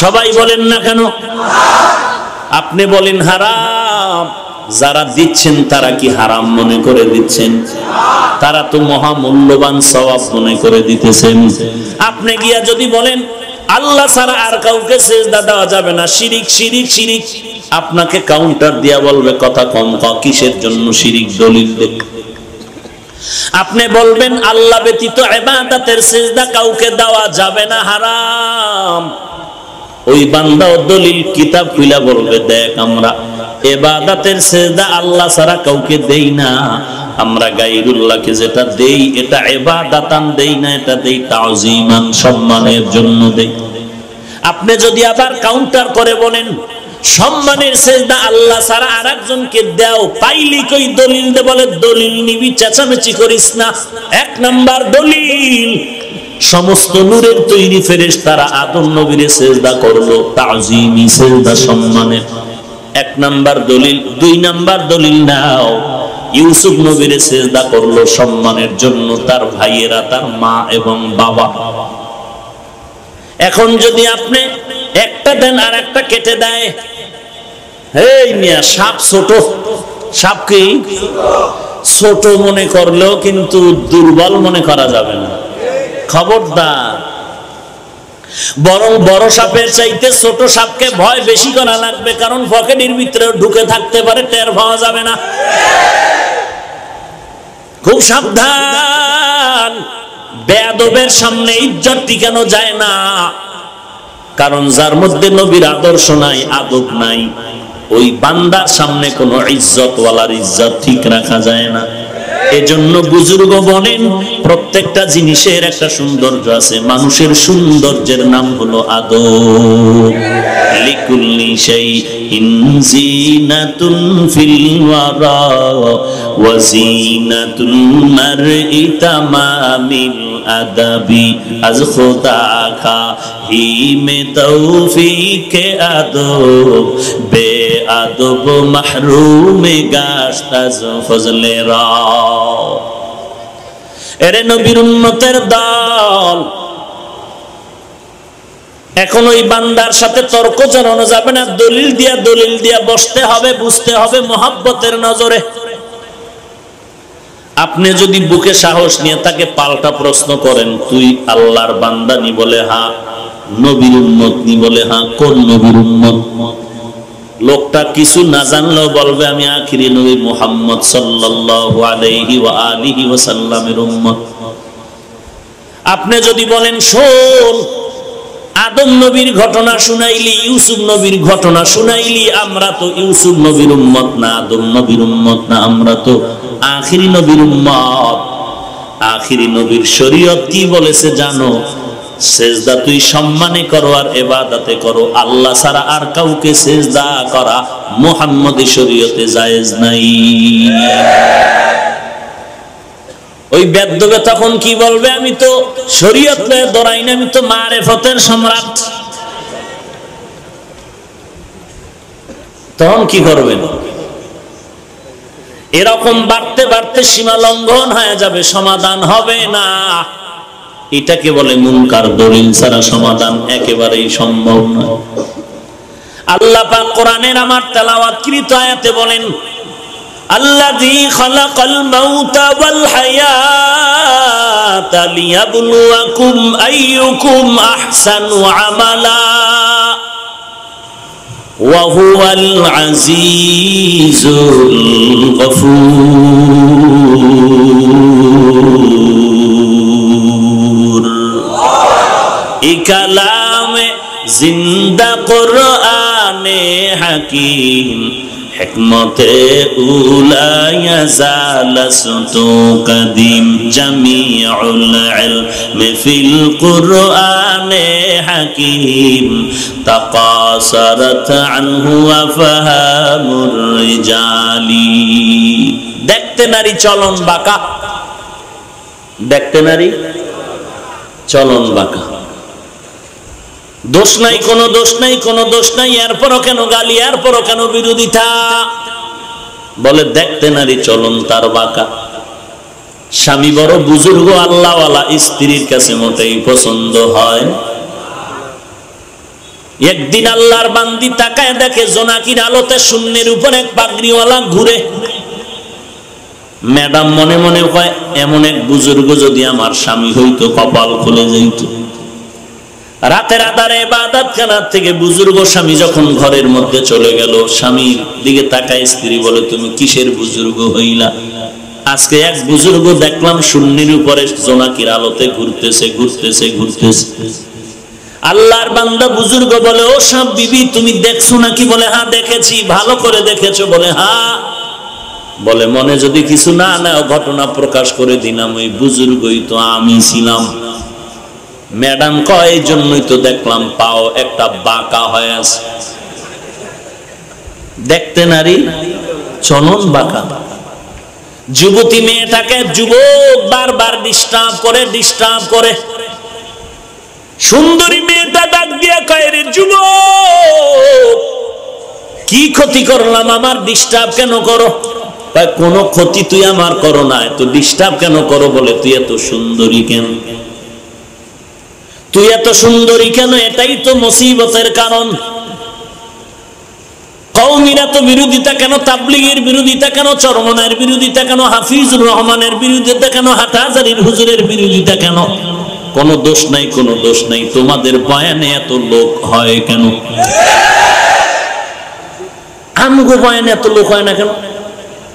সবাই বলেন না কেন? আপনি বলেন হারাম। যারা দিচ্ছেন তারা কি হারাম মনে করে দিচ্ছেন? তারা তো মহামূল্যবান সওয়াব মনে করে দিতেছেন। আপনি গিয়া যদি বলেন আল্লাহ ছাড়া আর কাউকে সিজদা দেওয়া যাবে না, শিরিক শিরিক শিরিক, আপনাকে কাউন্টার দিয়া বলবে কথা কম কও, কিসের জন্য শিরিক দলিল দে। আপনি বলবেন আল্লাহ ব্যতীত ইবাদতের সিজদা কাউকে দেওয়া যাবে না, হারাম। ওই বান্দাও দলিল কিতাব খুলে বলবে, দেখ আমরা ইবাদতের সিজদা আল্লাহ ছাড়া কাউকে দেই না, আমরা গায়রুল্লাহকে যেটা দেই এটা ইবাদাতান দেই না, এটা দেই তাওজিমান, সম্মানের জন্য দেই। আপনি যদি আবার কাউন্টার করে বলেন সম্মানের সিজদা আল্লাহ ছাড়া আরেকজনকে দাও, পাইলি কই দলিল দে, বলে দলিল নিবি, চেঁচামেচি করিস না। এক নাম্বার দলিল, সমস্ত নূরের তৈরি ফেরেশতারা আদম নবীর সিজদা করলো, তাওজিমি সিজদা, সম্মানের এক নাম্বার দলিল। দুই নাম্বার দলিল নাও, ইউসুফ নবীর সিজদা করলো সম্মানের জন্য, তার ভাইয়েরা, তার মা এবং বাবা। এখন যদি আপনি একটা দেন আর একটা কেটে দেয়, এই মিয়া সাপ ছোট, সাপ কি ছোট মনে করলেও কিন্তু দুর্বল মনে করা যাবে না, খবরদার। বরং বড় সাপের চাইতে ছোট সাপকে ভয় বেশি করা লাগবে, কারণ পকেটের ভিতরে ঢুকে থাকতে পারে, টের পাওয়া যাবে না। খুব সাবধান, বেয়াদবের সামনে ইজ্জত টিকানো যায় না, কারণ যার মধ্যে নবীর আদর্শ নাই, আদব নাই, ওই বান্দার সামনে কোনো ইজ্জতওয়ালার ইজ্জত ঠিক রাখা যায় না। এজন্য বুজুর্গ বলেন প্রত্যেকটা জিনিসের একটা সৌন্দর্য আছে, মানুষের সৌন্দর্যের নাম হলো আদব। লিকুল্লি শাইইন জিনাতুন ফিল ওয়ারা ওয়া জিনাতুল মারই তামামিল আদাবি, আজ খোদা কা হি মে তৌফিকে আদব, বে আদব মাহরুম গাশত আজ ফজলে রা। এরে নবীর উম্মতের দল, এখন ওই বান্দার সাথে তর্ক জড়ানো যাবে না, দলিল দিয়া বসতে হবে, বুঝতে হবে মুহাব্বতের নজরে। আপনি যদি বুকে সাহস নিয়ে তাকে পাল্টা প্রশ্ন করেন, তুই আল্লাহর বান্দা নি? বলে হ্যাঁ। নবীর উম্মত নি? বলে হ্যাঁ। কোন নবীর উম্মত? লোকটা কিছু না জানলেও বলবে আমি আখিরি নবী মুহাম্মদ সাল্লাল্লাহু আলাইহি ওয়া আলিহি ওয়াসাল্লামের উম্মত। আপনি যদি বলেন শোন, আদম নবীর ঘটনা শুনাইলি, ইউসুফ নবীর ঘটনা শুনাইলি, আমরা তো ইউসুফ নবীর উম্মত না, আদম নবীর উম্মত না, আমরা তো আখিরি নবীর উম্মত। আখিরি নবীর শরীয়ত কি বলেছে জানো? সেজদা তুই সম্মানে করো আর ইবাদতে করো, আল্লাহ ছাড়া আর কাউকে সেজদা করা মুহাম্মদী শরীয়তে জায়েজ নাই। ওই বেদ্যবে তখন কি বলবে? আমি তো শরীয়ত লয়ে দৌড়াই না, আমি তো মারেফতের সম্রাট। তখন কি করবেন? এরকম বাড়তে বাড়তে সীমা লঙ্ঘন হয়ে যাবে, সমাধান হবে না। এটাকে বলে মুনকার। দলিল ছাড়া সমাধান একেবারেই সম্ভব নয়। আল্লাহ পাক কোরআনের আমার তেলাওয়াতকৃত আয়াতে বলেন, আল্লাযী খালাকাল মাউতা ওয়াল হায়াতা লিয়াবলুয়াকুম আইয়ুকুম আহসানু আমালা ওয়া হুয়াল আজিজুল গফুর। এই কালামে জিন্দা কোরআনে হাকিম, হিকমতে উলায়া জালাসতু কদিম, জামিউল ইলমি ফিল কুরআনে হাকিম, তাকাসারাত আনহু আফহামুর রিজালি। দেখতে নারী চলন বাঁকা, দেখতে নারী চলন বাঁকা। দোষ নাই, কোনো দোষ নাই, কোনো দোষ নাই, এরপরও কেন গালি, এরপরও কেন বিরোধিতা? বলে দেখতে নারী চলন তার বাঁকা। স্বামী বড় বুজুর্গ আল্লাহওয়ালা, স্ত্রীর কাছে মোটেই পছন্দ হয়। একদিন আল্লাহর বান্দি তাকায় দেখে জোনাকির আলোতে শূন্যের উপর এক পাগড়িওয়ালা ঘুরে। ম্যাডাম মনে মনে কয়, এমন এক বুজুর্গ যদি আমার স্বামী হইতো, কপাল খুলে যাইত। রাতের আধারে ইবাদতখানা থেকে বুজুর্গ স্বামী যখন ঘরের মধ্যে চলে গেল, স্বামীর দিকে তাকায় স্ত্রী বলে, তুমি কিসের বুজুর্গ হইলা? আজকে এক বুজুর্গ দেখলাম শূন্যের উপরে জোনাকির আলোতে ঘুরতেছে ঘুরতেছে ঘুরতেছে। আল্লাহর বান্দা বুজুর্গ বলে, ও সব বিবি তুমি দেখছো নাকি? বলে হ্যাঁ দেখেছি। ভালো করে দেখেছো? বলে হ্যাঁ। বলে মনে যদি কিছু না নেও ঘটনা প্রকাশ করে দিলাম, ওই বুজুর্গই তো আমি ছিলাম। ম্যাডাম কয় এই জন্যই তো দেখলাম পাও একটা বাঁকা হয়ে আছে, দেখতে নারী চলন বাঁকা। যুবতী মেয়েটাকে যুবক বারবার ডিস্টার্ব করে। সুন্দরী মেয়েটা ডাক দিয়া কয়, রে যুবক কি ক্ষতি করলাম, আমার ডিস্টার্ব কেন করো? কোনো ক্ষতি তুই আমার করো না, তো ডিস্টার্ব কেন করো? বলে তুই এত সুন্দরী কেন, তুই এত সুন্দরী কেন? এটাই তো মুসিবতের কারণ। কওমিরা তো বিরোধিতা কেন, তাবলীগের বিরোধিতা কেন, চরমনার বিরোধিতা কেন, হাফিজুর রহমানের বিরোধিতা কেন, হাটহাজারীর হুজুরের বিরোধিতা কেন? কোনো দোষ নাই, কোনো দোষ নাই। তোমাদের বয়ানে এত লোক হয় কেন? আমগো বয়ানে এত লোক হয় না কেন?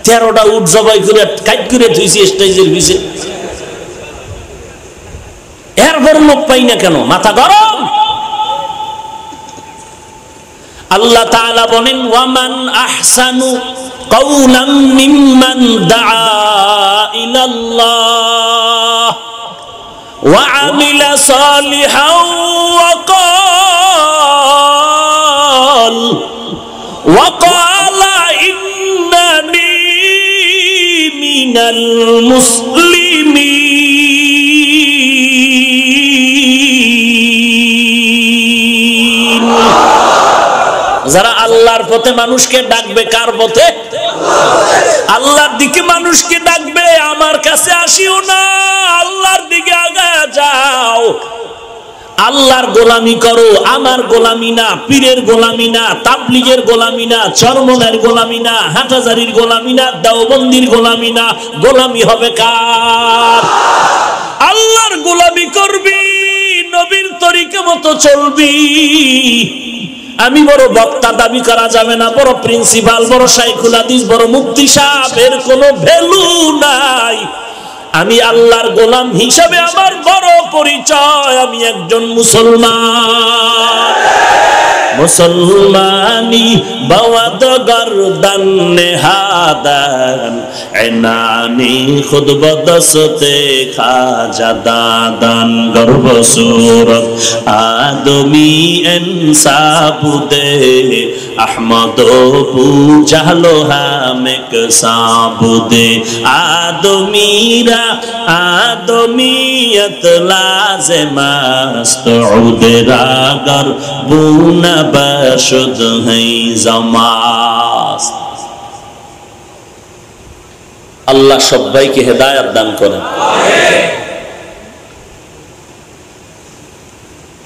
13টা উট জবাই করে কাট করে ধুইছি স্টেজের পিছে, এরপর লোক পাই না কেন? মাথা গরম। আল্লাহ তাআলা বলেন, ওয়ামান আহসানু কাওলাম মিম্মান দাআ ইলাল্লাহ ওয়া আমিলা সালিহান ওয়া ক্বালা ইন্নানি মিনাল মুসলিমিন। যারা আল্লাহর পথে মানুষকে ডাকবে, কার পথে? আল্লাহর দিকে মানুষকে ডাকবে। আমার কাছে আসিও না, আল্লাহর দিকে আগায়া যাও, আল্লাহর গোলামি করো। আমার গোলামি না, পীরের গোলামি না, তাবলীগের গোলামি না, চরমনের গোলামি না, হাটহাজারীর গোলামি না, দেওবন্দির গোলামি না। গোলামি হবে কার? আল্লাহর গোলামি করবি, নবীর তরিকা মতো চলবি। আমি বড় বক্তা দাবি করা যাবে না, বড় প্রিন্সিপাল, বড় শাইখুল হাদিস, বড় মুফতি সাহেব, এর কোনো ভ্যালু নাই। আমি আল্লাহর গোলাম হিসাবে আমার বড় পরিচয়, আমি একজন মুসলমান। মুসলমানি বাওয়াদ গর্দান নেহাদান এনানি খুদ বদসতে খাজা দাদান গর্ব সুরত আদমি ইনসাবুদে আহমদ পুজালো হামেক সাবুদে আদমিরা আদমিয়ত লাজেমাস্তুদে রাগর বুনা বশুদ হই জামাস। আল্লাহ সবাইকে হেদায়েত দান করেন।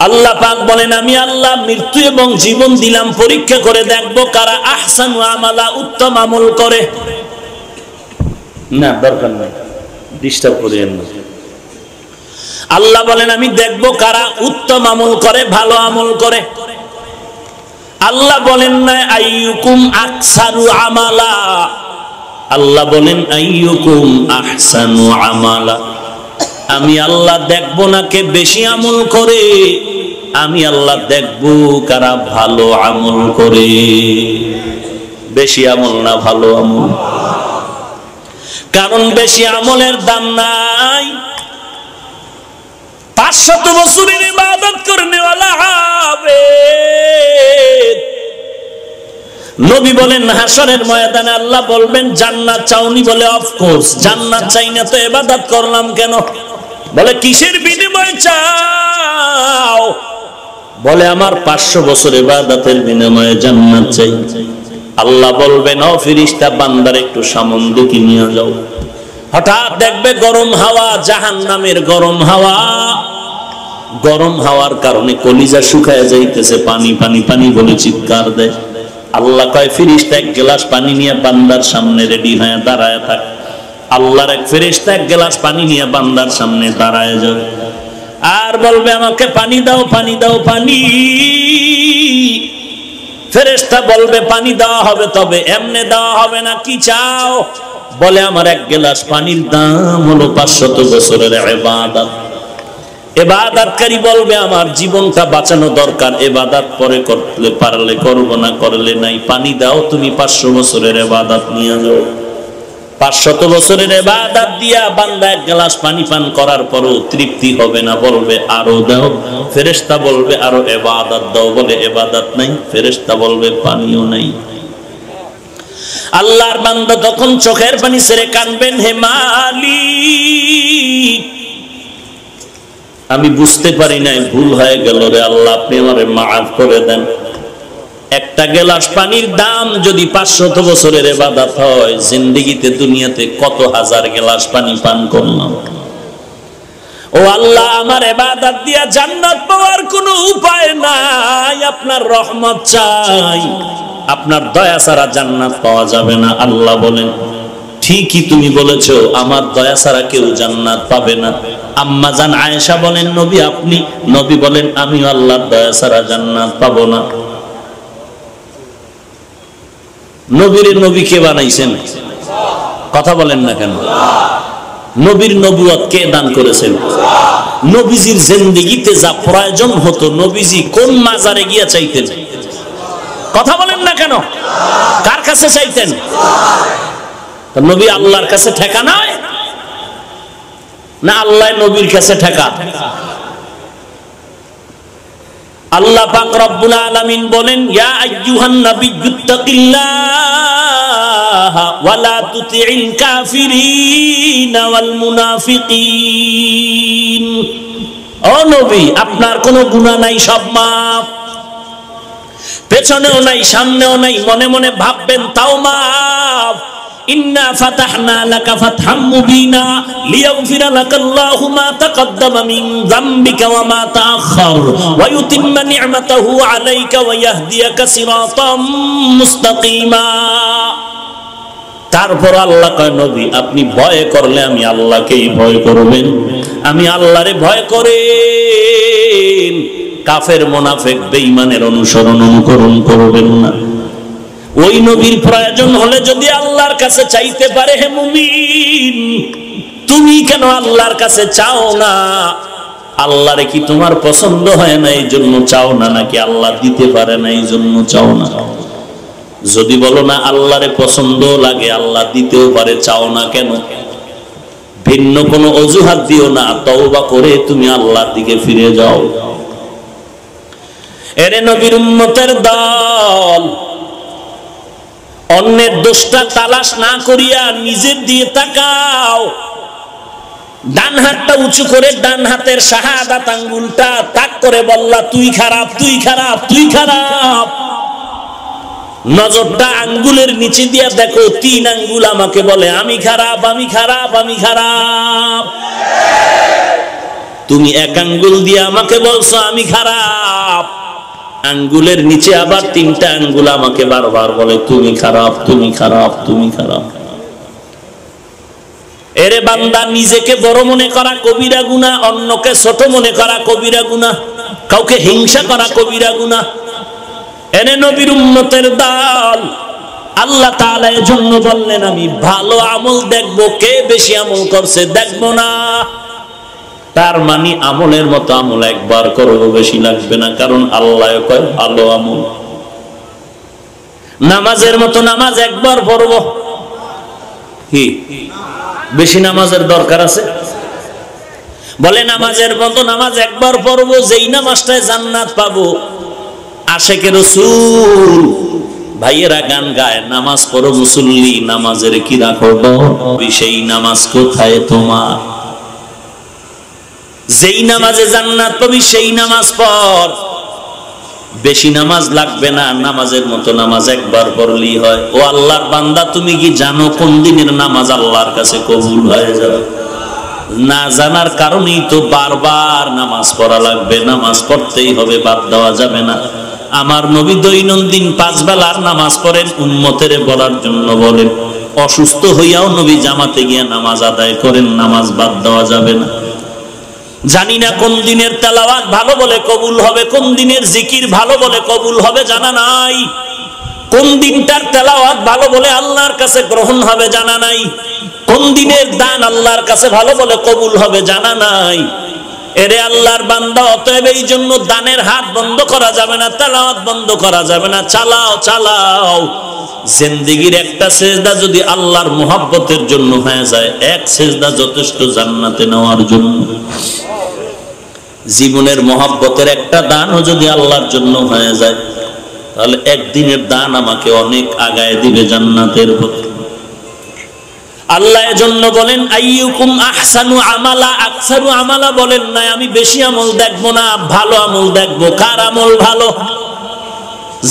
আল্লাহ পাক বলেন, আমি আল্লাহ মৃত্যু এবং জীবন দিলাম পরীক্ষা করে দেখব কারা আহসানু আমালা, উত্তম আমল করে। না দরকার নাই, ডিস্টার্ব করেন না। আল্লাহ বলেন আমি দেখব কারা উত্তম আমল করে, ভালো আমল করে। আল্লাহ বলেন না আইয়ুকুম আকসারু আমালা, আল্লাহ বলেন আইয়ুকুম আহসানু আমালা। আমি আল্লাহ দেখব না কে বেশি আমল করে, আমি আল্লাহ দেখব কারা ভালো আমল করে। বেশি আমল না ভালো আমল, কারণ বেশি আমলের দাম নাই। 500 বছরের ইবাদত করনেওয়ালা হবে। নবী বলেন হাসরের ময়দানে আল্লাহ বলবেন জান্নাত চাওনি? বলে অফকোর্স। জান্নাত চাই না তো ইবাদত করলাম কেন? বলে কিসের বিনিময় চাও? বলে আমার 500 বছর ইবাদতের বিনিময়ে জান্নাত চাই। আল্লাহ বলবেন ও ফেরেশতা বান্দার একটু সামনে দিকে নিয়ে যাও। হঠাৎ দেখবে গরম হাওয়া, জাহান্নামের গরম হাওয়া। গরম হাওয়ার কারণে কলিজা শুকায় যাইতেছে, পানি পানি পানি বলে চিৎকার দেয়। আল্লাহ কয় ফেরেশতা এক গ্লাস পানি নিয়ে বান্দার সামনে রেডি হয়ে দাঁড়ায় থাক। আল্লাহর এক ফেরেশতা এক গ্লাস পানি নিয়ে বান্দার সামনে দাঁড়ায় যাবে আর বলবে আমাকে পানি দাও, পানি দাও, পানি। ফেরেশতা বলবে পানি দেওয়া হবে, তবে এমনে দেওয়া হবে না, কি চাও? বলে আমার এক গ্লাস পানির দাম হলো 500 বছরের ইবাদত। ইবাদতকারী বলবে আমার জীবনটা বাঁচানো দরকার, ইবাদত পরে করতে পারলে করব, না করলে নাই। পানি দাও, তুমি 500 বছরের ইবাদত নিয়ে যাও। 500 বছরের ইবাদত দিয়া বান্দা এক গ্লাস পানি পান করার পরও তৃপ্তি হবে না, বলবে আরো দাও। ফেরেশতা বলবে আরো ইবাদত দাও, বলে ইবাদত নাই। ফেরেশতা বলবে পানিও নাই। আল্লাহর বান্দা তখন চোখের পানি ছেড়ে কাঁদবেন, হে মালিক আমি বুঝতে পারি নাই, ভুল হয়ে গেল রে আল্লাহ, আপনি আমারে মাফ করে দেন। একটা গ্লাস পানির দাম যদি 500 বছরের ইবাদত হয়, জিন্দেগিতে দুনিয়াতে কত হাজার গ্লাস পানি পান করলাম। ও আল্লাহ, আমার ইবাদত দিয়া জান্নাত পাওয়ার কোনো উপায় নাই, আপনার রহমত চাই, আপনার দয়া ছাড়া জান্নাত পাওয়া যাবে না। আল্লাহ বলেন ঠিকই তুমি বলেছো, আমার দয়া ছাড়া কেউ জান্নাত পাবে না। আম্মা জান আয়েশা বলেন নবী আপনি, নবী বলেন আমি আল্লাহর দয়া ছাড়া জান্নাত পাবো না। নবীরে নবী কে বানাইছেন? কথা বলেন না কেন? নবীর নবুয়ত কে দান করেছেন? নবীজির জিন্দেগিতে যা প্রয়োজন হতো, নবীজি কোন মাজারে গিয়া চাইতেন? কথা বলেন না কেন? কার কাছে চাইতেন? নবী আল্লাহর কাছে ঠেকা নয় না, আল্লাহ নবীর কাছে ঠেকা? আল্লাহ পাক রব্বুল আলামিন বলেন ইয়া আইয়ুহান নাবিয়্যুত্তাকিল্লাহা ওয়া লা তুতি'ল কাফিরিনা ওয়াল মুনাফিকিন। ও নবী, আপনার কোনো গুনাহ নাই, সব মাফ। পেছনেও নাই, সামনেও নাই, মনে মনে ভাববেন তাও মাফ। ইন্না ফাতাহনা লাকা ফাতহাম মুবিনা লিয়াগফিরা লাকাল্লাহু মা তাকাদ্দামা মিন যামবিকা ওয়া মা তাআখার ওয়া ইউতিম্মা নি'মাতাহু আলাইকা ওয়া ইয়াহদিয়াকা সিরাতাম মুস্তাকিমা। তারপর আল্লাহ কয় নবী আপনি ভয় করলে আমি আল্লাহকেই ভয় করবেন, আমি আল্লাহরে ভয় করেন। কাফের মুনাফিক বেঈমানের অনুকরণ করবেন না। ওই নবীর প্রয়োজন হলে যদি আল্লাহর কাছে চাইতে পারে, হে মুমিন তুমি কেন আল্লাহর কাছে চাও না? আল্লাহরে কি তোমার পছন্দ হয় না এই জন্য চাও না, নাকি আল্লাহ দিতে পারে না এই জন্য চাও না? যদি বলো না আল্লাহরে পছন্দ লাগে, আল্লাহ দিতেও পারে, চাও না কেন? ভিন্ন কোনো অজুহাত দিও না, তওবা করে তুমি আল্লাহর দিকে ফিরে যাও। এরে নবীর উম্মতের দল, অন্যের দোষটা তালাশ না করিয়া নিজের দিয়ে তাকাও। ডান হাতটা উঁচু করে ডান হাতের শাহাদাত আঙ্গুলটা তাক করে বললা তুই খারাপ, তুই খারাপ, তুই খারাপ। নজরটা আঙ্গুলের নিচে দিয়া দেখো, 3 আঙ্গুল আমাকে বলে আমি খারাপ, আমি খারাপ, আমি খারাপ। তুমি 1 আঙ্গুল দিয়ে আমাকে বলছো আমি খারাপ, আঙ্গুলের নিচে আবার 3টা আঙ্গুল আমাকে বারবার বলে তুমি খারাপ, তুমি খারাপ, তুমি খারাপ। এরে বান্দা, নিজেকে বড় মনে করা কবিরা গুনাহ, অন্যকে ছোট মনে করা কবিরা গুনাহ, কাউকে হিংসা করা কবিরা গুনাহ। এনে নবীর উম্মতের দল, আল্লাহ তাআলা এজন্য বললেন আমি ভালো আমল দেখবো, কে বেশি আমল করছে দেখবো না। তার মানে আমলের মতো আমল একবার করবো, বেশি লাগবে না, কারণ আল্লাহ কয় ভালো আমল। নামাজের মতো নামাজ একবার পড়বো, কি বেশি নামাজের দরকার আছে? বলে নামাজের মতো নামাজ একবার পড়বো, যেই নামাজটায় জান্নাত পাবো। আশেকে রাসূল ভাইয়েরা গান গায়, নামাজ পড়ো মুসল্লি, নামাজের কি রাখো ডর, সেই নামাজ কোথায় তোমার? যেই নামাজে জান্নাত পাবি সেই নামাজ পড়, বেশি নামাজ লাগবে না, নামাজের মতো নামাজ একবার পড়লেই হয়। ও আল্লাহর বান্দা, তুমি কি জানো কোন দিনের নামাজ আল্লাহর কাছে কবুল হয়ে যাবে? না জানার কারণেই তো বারবার নামাজ পড়া লাগবে, নামাজ পড়তেই হবে, বাদ দেওয়া যাবে না। আমার নবী দৈনন্দিন 5 বেলার নামাজ পড়েন, উম্মতের বলার জন্য বলেন। অসুস্থ হইয়াও নবী জামাতে গিয়ে নামাজ আদায় করেন, নামাজ বাদ দেওয়া যাবে না। জানি না কোন দিনের তেলাওয়াত ভালো বলে কবুল হবে, কোন দিনের জিকির ভালো বলে কবুল হবে জানা নাই, কোন দিনটার তেলাওয়াত ভালো বলে আল্লাহর কাছে গ্রহণ হবে জানা নাই, কোন দিনের দান আল্লাহর কাছে ভালো বলে কবুল হবে জানা নাই। এরে আল্লাহর বান্দা, অতএব এই জন্য দানের হাত বন্ধ করা যাবে না, তেলাওয়াত বন্ধ করা যাবে না। চালাও চালাও। জিন্দেগীর একটা সেজদা যদি আল্লাহর মুহাব্বতের জন্য হয়ে যায়, এক সেজদা যথেষ্ট জান্নাতে নেওয়ার জন্য। জীবনের মুহাব্বতের একটা দানও যদি আল্লাহর জন্য হয়ে যায়, তাহলে একদিনের দান আমাকে অনেক আগায় দিবে জান্নাতের পথে। আল্লাহ এজন্য বলেন আইয়ুকুম আহসানু আমালা, আকসারু আমালা বলেন না। আমি বেশি আমল দেখবো না, ভালো আমল দেখবো। কার আমল ভালো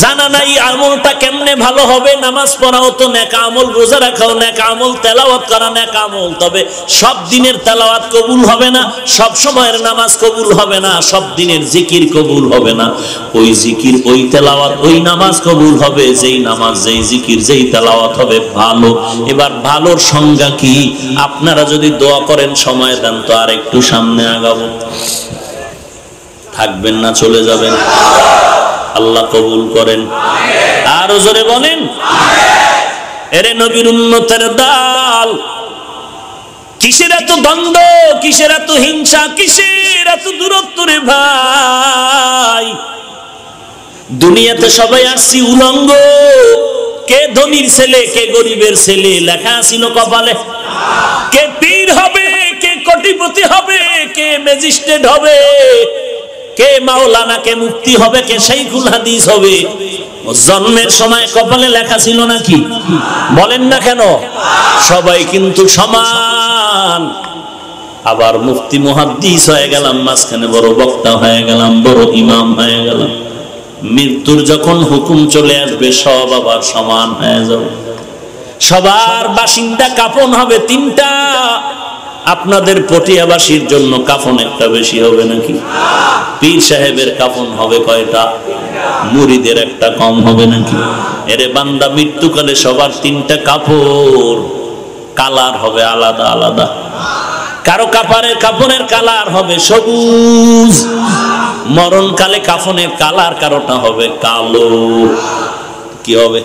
জানা নাই, আমলটা কেমনে ভালো হবে? নামাজ পড়াও তো নেক আমল, রোজা রাখাও নেক আমল, তেলাওয়াত করা নেক আমল। তবে সব দিনের তেলাওয়াত কবুল হবে না, সব সময়ের নামাজ কবুল হবে না, সব দিনের জিকির কবুল হবে না। ওই জিকির, ওই তেলাওয়াত, ওই নামাজ কবুল হবে যেই নামাজ, যেই জিকির, যেই তেলাওয়াত হবে ভালো। এবার ভালোর সংজ্ঞা কি? আপনারা যদি দোয়া করেন, সময় দেন তো আর একটু সামনে আগাবো। থাকবেন না চলে যাবেন? আল্লাহ কবুল করেন। আরো জোরে বলেন এরে নবীর উম্মতের দল, কিসের এত দ্বন্দ্ব, কিসের এত হিংসা, কিসের এত দূরত্ব রে ভাই? দুনিয়াতে সবাই আসছি উলঙ্গ। কে ধনীর ছেলে, কে গরিবের ছেলে লেখা ছিল কপালে। কে পীর হবে, কে কোটিপতি হবে, কে ম্যাজিস্ট্রেট হবে, কে মাওলানা, কে মুফতি হবে, কে শাইখুল হাদিস হবে। জন্মের সময় কপালে লেখা ছিল নাকি? বলেন না কেন? সবাই কিন্তু সমান। আবার মুফতি মুহাদ্দিস হয়ে গেলাম, মাঝখানে বড় বক্তা হয়ে গেলাম, বড় ইমাম হয়ে গেলাম। মৃত্যুর যখন হুকুম চলে আসবে, সব আবার সমান হয়ে যাবে। সবার বাসিন্দা কাফন হবে তিনটা। আপনাদের পটিয়াবাসীর জন্য কাফন একটা বেশি হবে নাকি? পীর সাহেবের কাফন হবে কয়টা? মুরিদের একটা কম হবে নাকি? এরে বান্দা, মৃত্যুকালে সবার তিনটা কাপড়, কালার হবে আলাদা আলাদা। কারো কাপড়ের কালার হবে সবুজ, মরণকালে কাফনের কালার কারোটা হবে কালো। কি হবে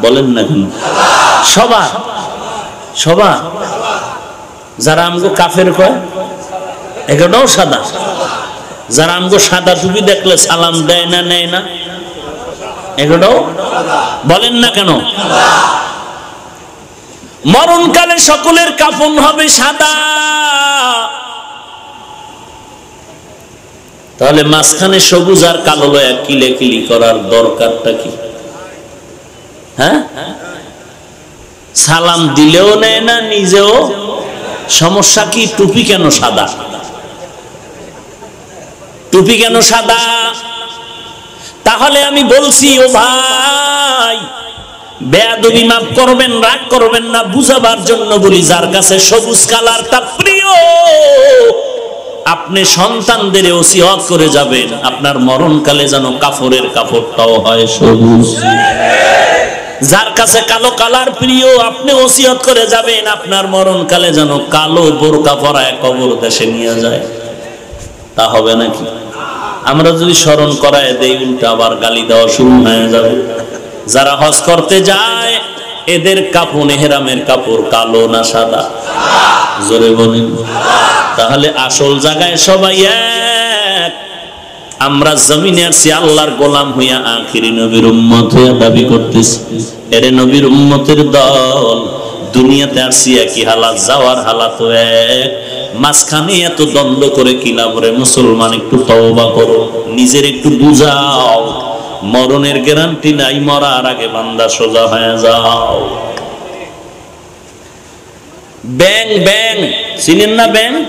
বলেন না কেন? সবার যারা আমগো কাফের কয় এগুলোও সাদা। যারা আমগো সাদা টুপি দেখলে সালাম দেয় না, নেয় না, এগুলোও বলেন না কেন? মরণকালে সকলের কাফন হবে সাদা। তাহলে মাঝখানে সবুজ আর কালো লয়া কিলেকিলি করার দরকারটা কি? হ্যাঁ, সালাম দিলেও নেয় না, নিজেও। সমস্যা কি? টুপি কেন সাদা? টুপি কেন সাদা? তাহলে আমি বলছি, ও ভাই, বেয়াদবি মাফ করবেন, রাগ করবেন না, বুঝাবার জন্য বলি। যার কাছে সবুজ কালারটা প্রিয়, আপনি সন্তানদের ওসিয়ত করে যাবেন, আপনার মরণকালে যেন কাফনের কাপড়টাও হয় সবুজ। যার কাছে কালো কালার প্রিয়, আপনি ওসিয়ত করে যাবেন, আপনার মরণকালে যেন কালো বোরকা পরায় কবর দেশে নিয়ে যায়। তা হবে নাকি? আমরা যদি স্মরণ করায় দেই, উল্টা আবার গালি দেওয়া শুরু হয়ে যাবে। যারা হজ করতে যায়, এদের কাপড়, এহরামের কাপড় কালো না সাদা? জোরে বলেন। তাহলে আসল জায়গায় সবাই এক। আমরা জমিনে আসছি আল্লাহর গোলাম হইয়া, আখিরি নবীর উম্মত হইয়া দাবি করতেছি। এরে নবীর উম্মতের দল, দুনিয়াতে আসছি একই হালাত, যাওয়ার হালাত এক। মাঝখানে এত দ্বন্দ্ব করে কি লাভ রে? মুসলমান, একটু তওবা করো, নিজের একটু বুঝাও। মরণের গ্যারান্টি নাই, মরার আগে বান্দা সোজা হয়ে যাও। ব্যাংক চিনেন না? ব্যাংক,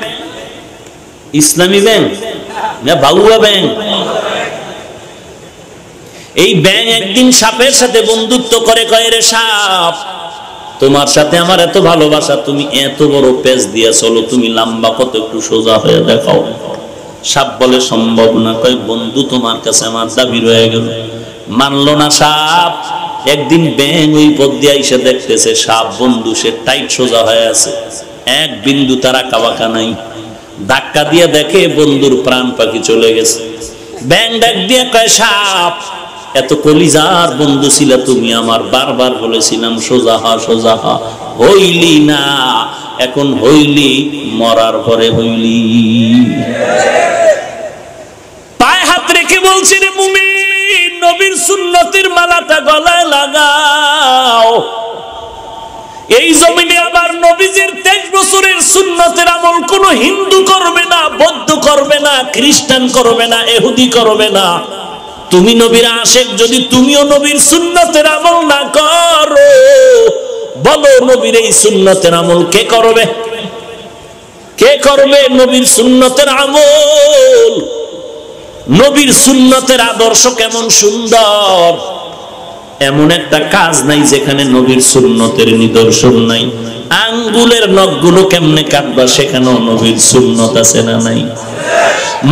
ইসলামী ব্যাংক না বাউয়া ব্যাংক? এই ব্যাংক একদিন সাপের সাথে বন্ধুত্ব করে, কয় রে সাপ, তোমার সাথে আমার এত ভালোবাসা, তুমি এত বড় পেজ দিয়া চলো, তুমি লম্বা কত, একটু সোজা হয়ে দেখাও। সাপ বলে সম্ভব না। কয় বন্ধু, তোমার কাছে আমার দাবি রয়ে গেল। মানলো না সাপ। একদিন ব্যাঙ ওই পথ দিয়ে এসে দেখতেছে সাপ বন্ধু সে টাইট সোজা হয়ে আছে, এক বিন্দু তারা কাবাকা নাই। ধাক্কা দিয়ে দেখে বন্ধুর প্রাণ পাখি চলে গেছে। ব্যাঙ ডাক দিয়ে কয়, সাপ এত কলিজার বন্ধু ছিল তুমি, আমার বারবার বলেছিলাম সোজা হ সোজা হ, হইলি না, এখন হইলি মরার পরে হইলি। পায়ে হাত রেখে বলছি রে মুমিন, নবীর সুন্নতের মালাটা গলায় লাগাও। এই জমিনে আবার নবীজির 23 বছরের সুন্নতের আমল কোন হিন্দু করবে না, বৌদ্ধ করবে না, খ্রিস্টান করবে না, ইহুদি করবে না। তুমি নবীর আশেক, যদি তুমিও নবীর সুন্নতের আমল না করো, বলো নবীর এই সুন্নতের আমল কে করবে? কে করবে নবীর সুন্নতের আমল? নবীর সুন্নতের আদর্শ কেমন সুন্দর, এমন একটা কাজ নাই যেখানে নবীর সুন্নতের নিদর্শন নাই। আঙ্গুলের নখগুলো কেমনে কাটবা, সেখানেও নবীর সুন্নত আছে না নাই?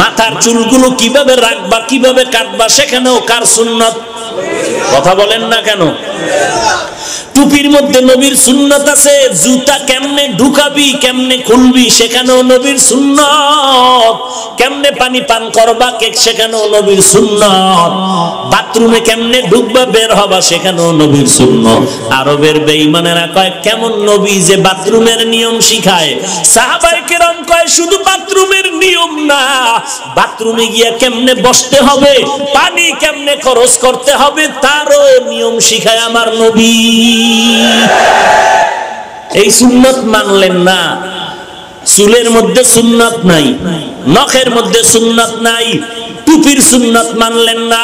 মাথার চুলগুলো কিভাবে রাখবা, কিভাবে কাটবা, সেখানেও কার সুন্নত? কথা বলেন না কেন? টুপির মধ্যে নবীর সুন্নত আছে। জুতা কেমনে ঢুকাবি, কেমনে খুলবি, সেখানেও নবীর সুন্নত। কেমনে পানি পান করবা, সেখানেও নবীর সুন্নত। বাথরুমে কেমনে ঢুকবা, বের হবা, সেখানেও নবীর সুন্নত। আরবের বেঈমানেরা কয় কেমন নবী যে বাথরুমের নিয়ম শিখায়। সাহাবায়ে কেরাম কয় শুধু বাথরুমের নিয়ম না, বাথরুমে গিয়া কেমনে বসতে হবে, পানি কেমনে খরচ করতে হবে, তারও নিয়ম শিখায় আমার নবী। এই সুন্নত মানলেন না। চুলের মধ্যে সুন্নত নাই, নখের মধ্যে সুন্নত নাই, টুপির সুন্নত মানলেন না,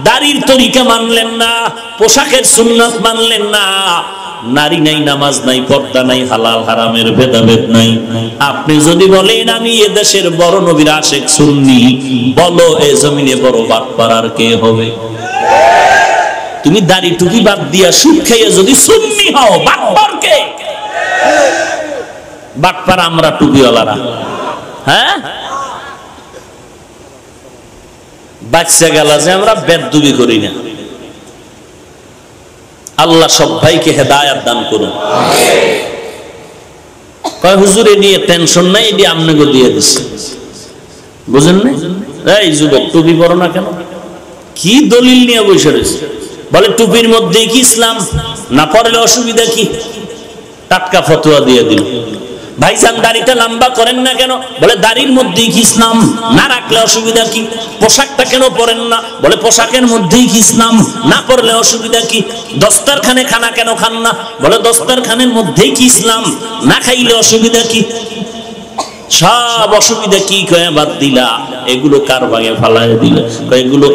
দাড়ির তরিকা মানলেন না, পোশাকের সুন্নত মানলেন না। নারী নাই, নামাজ নাই, পর্দা নাই, হালাল হারামের ভেদাভেদ নাই। আপনি যদি বলেন আমি এদেশের বড় নবীর আশেক সুন্নি, বলো এ জমিনে বড় বাটপার আর কে হবে? তুমি দাড়ি টুপি বাদ দিয়া সুদ খাইয়া যদি সুন্নি হও, বাটপার কে? বাটপার আমরা টুপিওয়ালারা। হ্যাঁ, বাচ্চা গেলা যে আমরা বেদবি করি না। আল্লাহ সব ভাইকে হেদায়েত দান করুন। কয় হুজুর এ নিয়ে টেনশন নাই, এটি আপনাকে দিয়ে দিচ্ছে, বুঝেন না? এই যুবক টুপি পরো না কেন? কি দলিল নিয়ে বসে রয়েছে? বলে টুপির মধ্যে কি ইসলাম, না পড়লে অসুবিধা কি? টাটকা ফতোয়া দিয়ে দিল। ভাইজান দাড়িটা লম্বা করেন না কেন? বলে দাড়ির মধ্যেই কি ইসলাম, না রাখলে অসুবিধা কি? পোশাকটা কেন পরেন না? বলে পোশাকের মধ্যেই কি ইসলাম, না পরলে অসুবিধা কি? দস্তারখানে খানা কেন খান না? বলে দস্তারখানের মধ্যেই কি ইসলাম, না খাইলে অসুবিধা কি? সব অসুবিধা কি কয়ে বাদ দিলা, এগুলো কার ভাগে ফালায় দিলে? এগুলো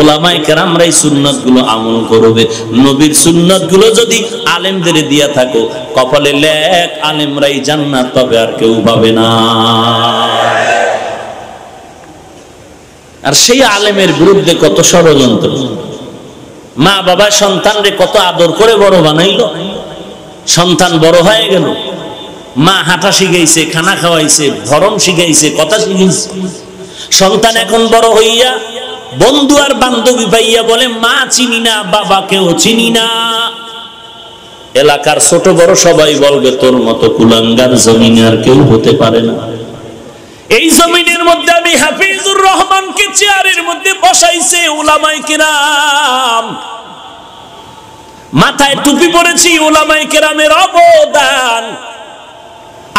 ওলামায়ে কেরামরা এই সুন্নাতগুলো আমল করবে। নবীর সুন্নাতগুলো যদি আলেমদের দিয়া থাকো, কপালে লেখ আলেমরাই জান্নাত পাবে, আর কেউ পাবে না। আর সেই আলেমের বিরুদ্ধে কত ষড়যন্ত্র। মা বাবা সন্তানরে কত আদর করে বড় বানাইলো, সন্তান বড় হয়ে গেল, মা হাঁটা শিখাইছে, খানা খাওয়াইছে, ধরম শিখাইছে, কথা শিখাইছে। সন্তান এখন বড় হইয়া বন্ধু আর বান্ধবী পাইয়া বলে মা চিনি না, বাবাকেও চিনি না। এলাকার ছোট বড় সবাই বলবে তোর মতো কুলাঙ্গার জমিনে আর কেউ হতে পারে না। এই জমিনের মধ্যে আমি হাফিজুর রহমানকে চেয়ারের মধ্যে বসাইছে উলামায়ে কেরাম। মাথায় টুপি পরেছি, উলামায়ে কেরামের অবদান।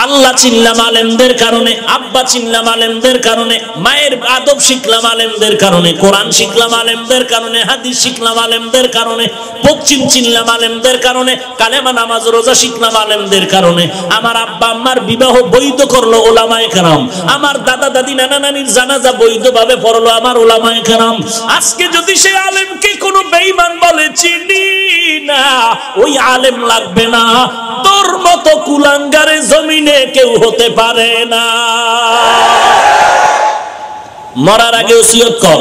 আল্লাহ চিনলাম আলেমদের কারণে, আব্বা চিনলাম আলেমদের কারণে, মায়ের আদব শিখলাম আলেমদের কারণে, কোরআন শিখলাম আলেমদের কারণে, হাদিস শিখলাম আলেমদের কারণে, পশ্চিম চিনলাম আলেমদের কারণে, কালেমা নামাজ রোজা শিখলাম আলেমদের কারণে। আমার আব্বা আম্মার বিবাহ বৈধ করলো উলামায়ে কেরাম। আমার দাদা দাদি নানা নানির জানাজা বৈধভাবে পড়লো আমার উলামায়ে কেরাম। আজকে যদি সেই আলেমকে কোনো বেঈমান বলে চিনি না, ওই আলেম লাগবে না। তোর মতো কুলাঙ্গারে জমিনে কেউ হতে পারে না। মরার আগে ওসিয়ত কর,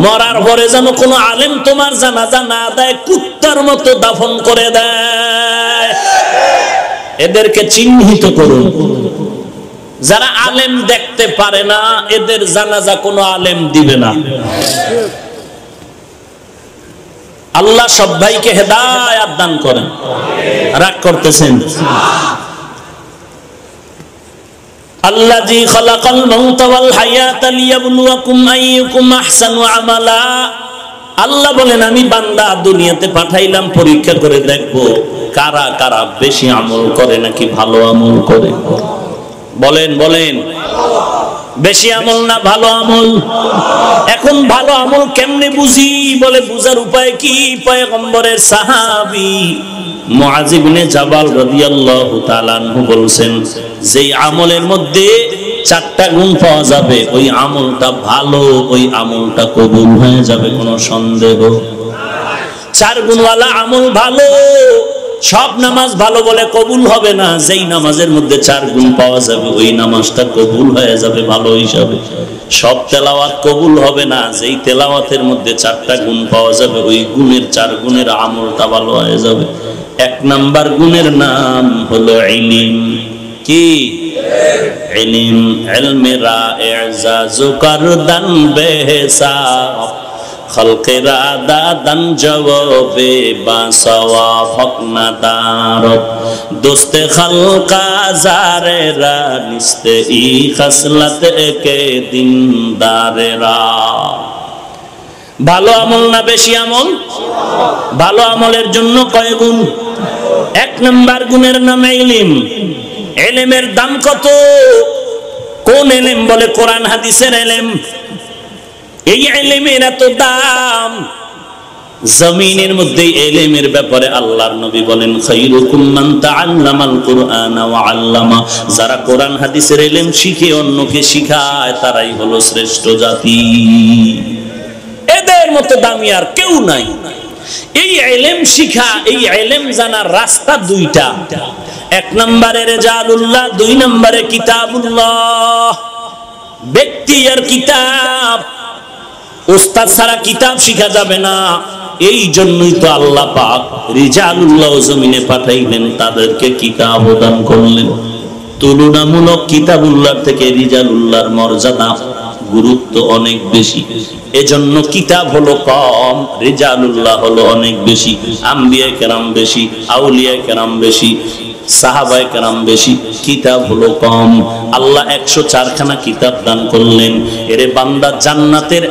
মরার পরে যেন কোনো আলেম তোমার জানাজা না দেয়, কুত্তার মতো দাফন করে দেয়। এদেরকে চিহ্নিত করুন। যারা আলেম দেখতে পারে না, এদের জানাজা কোনো আলেম দিবে না। আল্লাহ সব ভাইকে হেদায়েত দান করেন। রাগ করতেছেন? আল্লাযী খালাকাল মাউতা ওয়াল হায়াতা লিয়াবলুয়াকুম আইয়ুকুম আহসানু আমালা। আল্লাহ বলেন আমি বান্দা দুনিয়াতে পাঠাইলাম পরীক্ষা করে দেখবো কারা কারা বেশি আমল করে নাকি ভালো আমল করে। বলেন বলেন, বেশি আমল না ভালো আমল? এখন ভালো আমল কেমনে বুঝি? বলে বুঝার উপায় কি? পয়গম্বরের সাহাবী মুআয ইবনে জাবাল রাদিয়াল্লাহু তাআলা আনহু বলছেন, যেই আমলের মধ্যে চারটা গুণ পাওয়া যাবে ওই আমলটা ভালো, ওই আমলটা কবুল হয়ে যাবে, কোনো সন্দেহ। চার গুণওয়ালা আমল ভালো। সব নামাজ ভালো বলে কবুল হবে না। যেই নামাজের মধ্যে চার গুণ পাওয়া যাবে ওই নামাজটা কবুল হয়ে যাবে ভালো হিসাবে। সব তেলাওয়াত কবুল হবে না। যেই তেলাওয়াতের মধ্যে চারটা গুণ পাওয়া যাবে ওই গুণের চার গুণের আমলটা ভালো হয়ে যাবে। এক নাম্বার গুণের নাম হলো ইলম। কি ইলম? ইলমেরা ইজাজু করদান বেহিসাব, খলকেরা দাদান জবাবে বাসওয়া ফকনাদার, দোস্তে খলকা জারেরা নিস্তে ই খসলত কে দিনদারেরা। ভালো আমল না বেশি আমল? ভালো আমলের জন্য কয় গুণ? এক নাম্বার গুণের নাম ইলম। ইলমের দাম কত? কোন ইলম? বলে কোরআন হাদিসের ইলম। এই ইলমের এত দাম। জমিনের মধ্যে ইলমের ব্যাপারে আল্লাহর নবী বলেন, খায়রুকুম মান তাআল্লামাল কুরআনা ওয়া আল্লামা। যারা কোরআন হাদিসের ইলম শিখে অন্যকে শিখায় তারাই হলো শ্রেষ্ঠ জাতি। এদের মতো দামি আর কেউ নাই। এই ইলম শিখা, এই ইলম জানার রাস্তা দুইটা। এক নম্বরে রিজালুল্লাহ, দুই নম্বরে কিতাবুল্লাহ। ব্যক্তি আর কিতাব। উস্তাদ ছাড়া কিতাব শিখা যাবে না। এই জন্যই তো আল্লাহ পাক রিজালুল্লাহ জমিনে পাঠাইলেন, তাদেরকে কিতাব দান করলেন। তুলনামূলক কিতাবুল্লাহ থেকে রিজালুল্লাহর মর্যাদা গুরুত্ব অনেক বেশি। এজন্য কিতাব হলো কম, রিজালুল্লাহ হলো অনেক বেশি। আম্বিয়া কেরাম বেশি, আউলিয়া কেরাম বেশি, সাহাবায়ে কেরাম বেশি, কিতাব হলো কম। আল্লাহ 104 খানা কিতাব দান করলেন। এরে বান্দা, জান্নাতের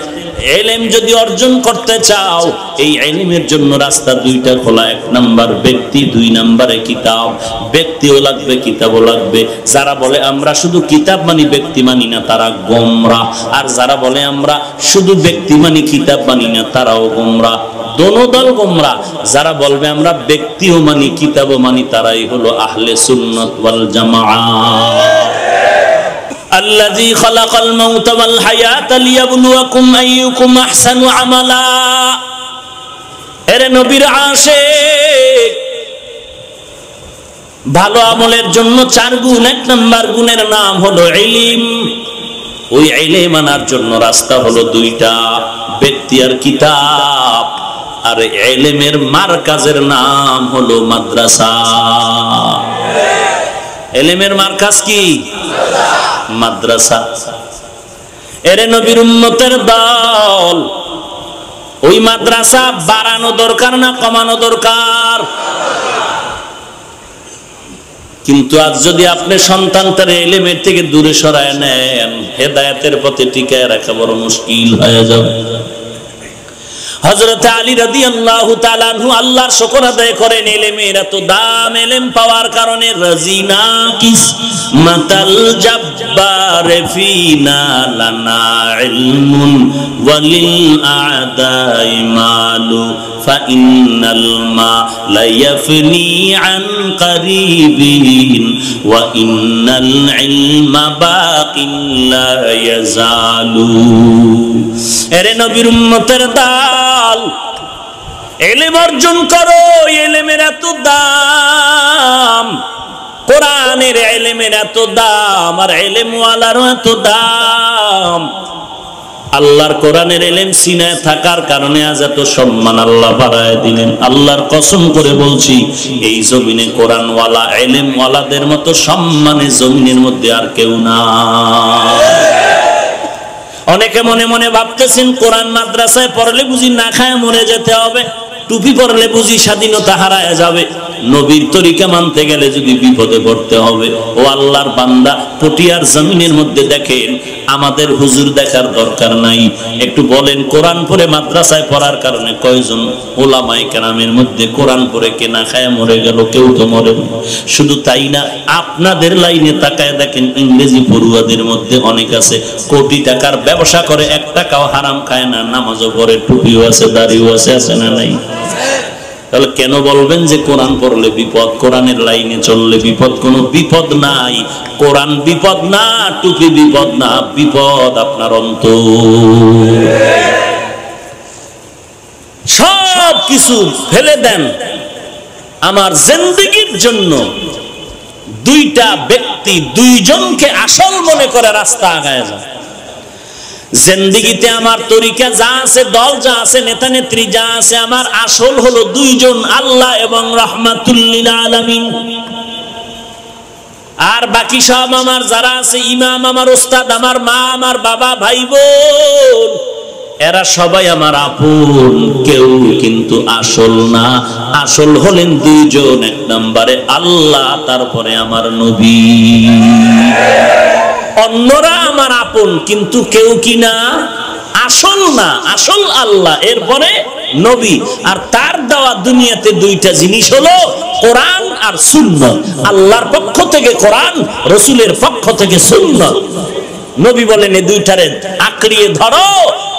ইলম যদি অর্জন করতে চাও, এই ইলমের জন্য রাস্তা দুইটা খোলা। এক নাম্বার ব্যক্তি, দুই নাম্বারে কিতাব। ব্যক্তিও লাগবে, কিতাবও লাগবে। যারা বলে আমরা শুধু কিতাব মানি ব্যক্তি মানি না, তারা গোমরা। আর যারা বলে আমরা শুধু ব্যক্তি মানি কিতাব মানি না, তারাও গোমরা। দোনো দল গোমরা। যারা বলবে আমরা ব্যক্তিও মানি কিতাবও মানি, তারাই হলো আহলে সুন্নাত ওয়াল জামাআহ। আল্লাযী খালাকাল মাউতা ওয়াল হায়াতা লিয়াবলুয়াকুম আইয়ুকুম আহসানু আমালা। এরে নবীর আশিক, ভালো আমলের জন্য চার গুণ। এক নাম্বার গুণের নাম হলো ইলম। ওই ইলম আনার জন্য রাস্তা হলো দুইটা, ব্যক্তি আর কিতাব। আর ইলমের মারকাজের নাম হলো মাদ্রাসা। ইলমের মারকাজ কি? মাদ্রাসা। এরে নবীর উম্মতের দল, ওই মাদ্রাসা বাড়ানো দরকার না কমানো দরকার? কিন্তু আজ যদি আপনি সন্তানটারে ইলমের থেকে দূরে সরায় নেন, হেদায়েতের পথে টিকায় রাখা বড় মুশকিল হয়ে যাবে। হযরত আলী রাদিয়াল্লাহু তাআলা আনহু আল্লাহর শুকর আদায় করেন। ইলমের এত দাম, ইলম পাওয়ার কারণে রাজিনা কিস মাতাল জাব্বার ফিনা লানা ইলমুন ওয়ালিল আদাই মালু ফাইন্নাল মা লা ইয়াফনি আন করিবিন ওয়া ইন্নাল ইলমা বাকিন লা ইয়াজালু। এরে নবীর উম্মতের দল, ইলম অর্জন করো। ইলমের এত দাম, কোরআনের ইলমের এত দাম, আর ইলমওয়ালারও এত দাম। আল্লাহর কোরআনের ইলম সিনায় থাকার কারণে আজ এত সম্মান আল্লাহ বাড়ায় দিলেন। আল্লাহর কসম করে বলছি, এই জমিনে কোরআনওয়ালা ইলমওয়ালাদের মতো সম্মানে জমিনের মধ্যে আর কেউ না। অনেকে মনে মনে ভাবতেছেন কোরআন মাদ্রাসায় পড়লে বুঝি না খায় মরে যেতে হবে। টুপি পরলে বুঝি স্বাধীনতা হারায় যাবে? নবীর তরিকা মানতে গেলে যদি বিপদে পড়তে হবে। ও আল্লাহর বান্দা, পটিয়ার জমিনের মধ্যে দেখেন, আমাদের হুজুর দেখার দরকার নাই। একটু বলেন, কোরআন পড়ে মাদ্রাসায় পড়ার কারণে কয়জন ওলামায়ে কেরামের মধ্যে কোরআন পড়ে কেনা খায়া মরে গেল? কেউ তো মরে না। শুধু তাই না, আপনাদের লাইনে তাকায় দেখেন, ইংরেজি পড়ুয়াদের মধ্যে অনেক আছে কোটি টাকার ব্যবসা করে, 1 টাকাও হারাম খায় না, নামাজও পড়ে, টুপিও আছে, দাড়িও আছে, আছে না নাই? তাহলে কেন বলবেন যে কোরআন পড়লে বিপদ, কোরআনের লাইনে চললে বিপদ? কোনো বিপদ নাই। কোরআন বিপদ না, টুপি বিপদ না, বিপদ আপনার অন্তর। সব কিছু ফেলে দেন। আমার জিন্দেগির জন্য দুইটা ব্যক্তি, দুইজনকে আসল মনে করে রাস্তা আগায় যান। জিন্দেগিতে আমার তরিকা যা আছে, দল যা আছে, নেতা নেত্রী যা আছে, আমার আসল হলো দুইজন, আল্লাহ এবং রাহমাতুল লিল আলামিন। আর বাকি সব আমার যারা আছে, ইমাম, আমার ওস্তাদ, আমার মা, আমার বাবা, ভাই বোন, এরা সবাই আমার আপন, কেউ কিন্তু আসল না। আসল হলেন দুইজন, 1 নম্বরে আল্লাহ, তারপরে আমার নবী। অন্যরা আমার আপন, কিন্তু কেউ কি না আসল না। আসল আল্লাহ, এরপরে নবী। আর তার দেওয়া দুনিয়াতে দুইটা জিনিস হলো কোরআন আর সুন্নাত। আল্লাহর পক্ষ থেকে কোরআন, রাসূলের পক্ষ থেকে সুন্নাত। নবী বলেন, এই দুইটারে আঁকড়িয়ে ধরো,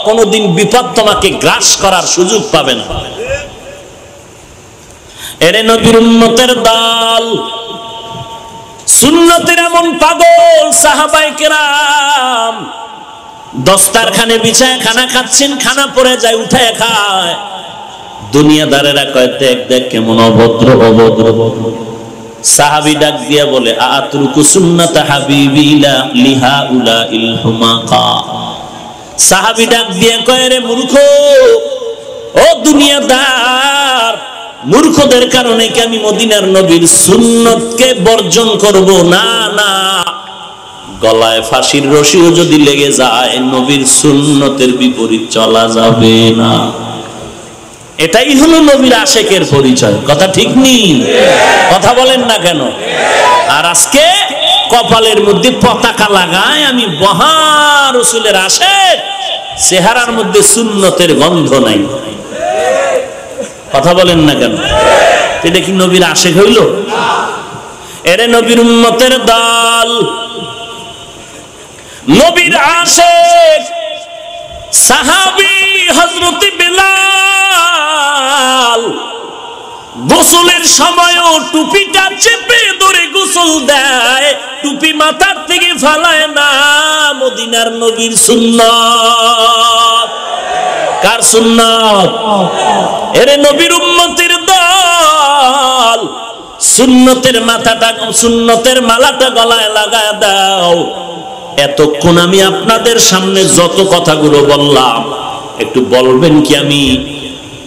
কোনদিন বিপদ তোমাকে গ্রাস করার সুযোগ পাবে না। এরে নবীর উম্মতের দল, সুন্নতের এমন পাগল সাহাবায়ে কেরাম, দস্তারখানে বিছায় খানা খাচ্ছেন, খানা পড়ে যায়, উঠায় খায়। দুনিয়াদারেরা কয়, দেখ দেখ কেমন অভদ্র অভদ্র। সাহাবী ডাক দিয়া বলে, আতরুকু সুন্নাত হাবিবি লিহাউলা ইল হুমাকা। সাহাবী ডাক দিয়া কয়, রে মূর্খ, ও দুনিয়াদার, মূর্খদের কারণে কি আমি মদিনার নবীর সুন্নতকে বর্জন করব? না না, গলায় ফাঁসির রশিও যদি লেগে যায়, নবীর সুন্নতের বিপরীত চলা যাবে না। এটাই হলো নবীর আশেকের পরিচয়। কথা ঠিক নেই? কথা বলেন না কেন? আর আজকে কপালের মধ্যে পতাকা লাগায়, আমি মহা রাসূলের আশেক, চেহারার মধ্যে সুন্নতের গন্ধ নাই। কথা বলেন না কেন? এটা কি নবীর আশেক হইল? এরে নবীর উম্মতের দল, নবীর আশেক সাহাবী হযরত বিলাল গোসলের সময়ও টুপিটা চেপে ধরে গোসল দেয়, টুপি মাথার থেকে ফালায় না। মদিনার নবীর সুন্নাত। কার সুন্নাত? এরে নবীর উম্মতের দল, সুন্নতের মাথাটা, সুন্নতের মালাটা গলায় লাগায় দাও। এতক্ষণ আমি আপনাদের সামনে যত কথাগুলো বললাম, একটু বলবেন কি আমি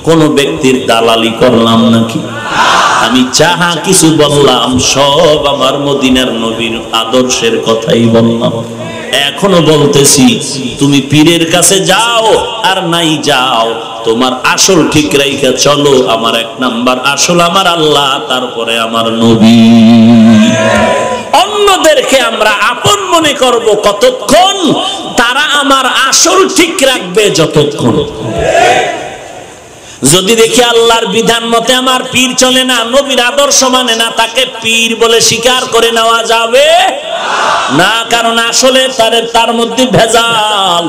কোন ব্যক্তির দালালি করলাম নাকি? আমি যাহা কিছু বললাম সব আমার মদিনার নবীর আদর্শের কথাই বললাম। এখনো বলতেছি, তুমি পীরের কাছে যাও আর নাই যাও, তোমার আসল ঠিক রাইখা চলো। আমার 1 নাম্বার আসল আমার আল্লাহ, তারপরে আমার নবী। অন্যদেরকে আমরা আপন মনে করব কতক্ষণ? তারা আমার আসল ঠিক রাখবে যতক্ষণ। যদি দেখি আল্লাহর বিধান মতে আমার পীর চলে না, নবীর আদর্শ মানে না, তাকে পীর বলে স্বীকার করে নেওয়া যাবে না। কারণ আসলে তার মধ্যে ভেজাল।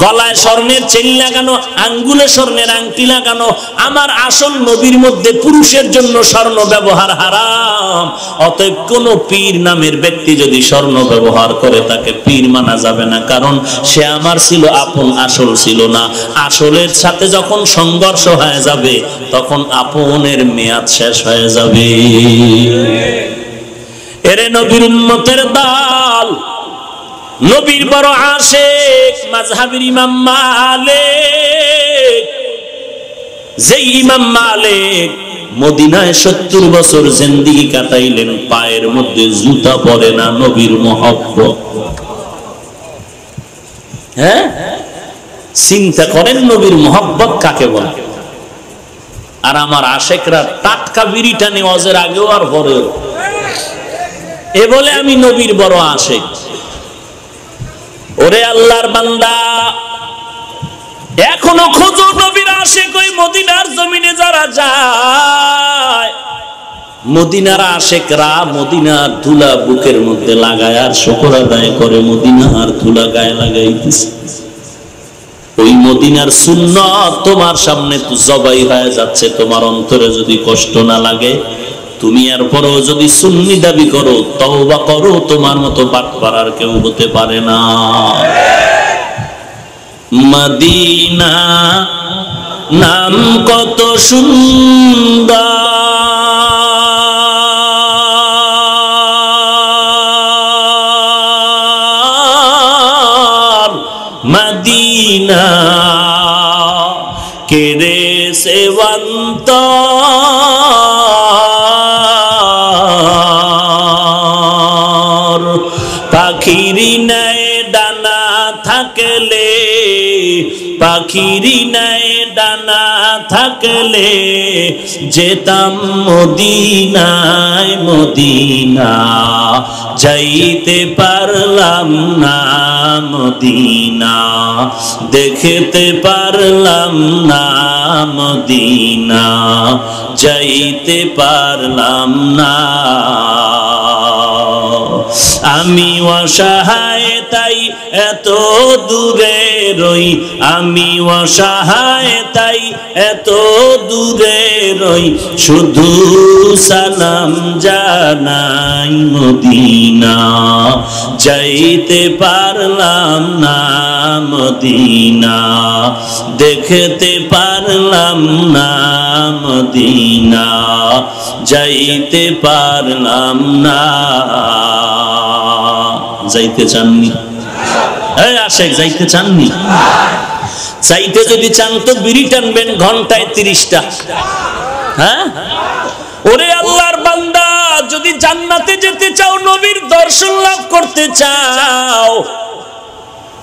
গলায় স্বর্ণের চেন লাগানো, আঙ্গুলে স্বর্ণের আংটি লাগানো। আমার আসল নবীর মধ্যে পুরুষের জন্য স্বর্ণ ব্যবহার হারাম। অতএব কোন পীর নামের ব্যক্তি যদি স্বর্ণ ব্যবহার করে, তাকে পীর মানা যাবে না। কারণ সে আমার ছিল আপন, আসল ছিল না। আসলের সাথে যখন সংঘর্ষ হয়ে যাবে, তখন আপনের মেয়াদ শেষ হয়ে যাবে। এরে নবীর উম্মতের দল, নবীর বড় আশেক মাযহাবের ইমাম মালিক। যেই ইমাম মালিক মদিনায় 70 বছর জিন্দেগি কাটাইলেন, পায়ের মধ্যে জুতা পরে না, নবীর মহব্বত। হ্যাঁ, চিন্তা করেন নবীর মহব্বত কাকে বলে? আর আমার আশেকরা টাটকা বিড়ি টানে ওয়াজের আগেও আর পরেও। এ বলে আমি নবীর বড় আশেক। ওরে আল্লাহর বান্দা, এখনো খোঁজো নবীর আশেক। ওই মদিনার জমিনে যারা যায়, মদিনার আশেকরা মদিনার ধুলা বুকের মধ্যে লাগায় আর শুকর আদায় করে মদিনার ধুলা গায়ে লাগাইতেছে। ওই মদিনার সুন্নাত তোমার সামনে তো জবাই হয়ে যাচ্ছে। তোমার অন্তরে যদি কষ্ট না লাগে, তুমি এরপরও যদি সুন্নি দাবি করো, তওবা করো, তোমার মতো বাটপার আর কেউ হতে পারে না। মদিনা নাম কত সুন্দর, মদিনা কেরে সেবন্ত পাখিরি নাই ডানা থাকলে, পাখিরি নাই ডানা থাকলে যেতাম মদিনায়, মদিনা যাইতে পারলাম না, মদিনা দেখতে পারলাম না, মদিনা যাইতে পারলাম না। আমি অসহায় তাই এত দূরে রই, আমি অসহায় তাই এত দূরে রই, শুধু সালাম জানাই, মদিনা যাইতে পারলাম না, মদিনা দেখতে পারলাম না, মদিনা যাইতে পারলাম না। যাইতে চাননি? আশেক যাইতে চাননি? চাইতে যদি চান তো বিড়ি টানবেন ঘন্টায় 30টা। হ্যাঁ, ওরে আল্লাহর বান্দা, যদি জান্নাতে যেতে চাও, নবীর দর্শন লাভ করতে চাও,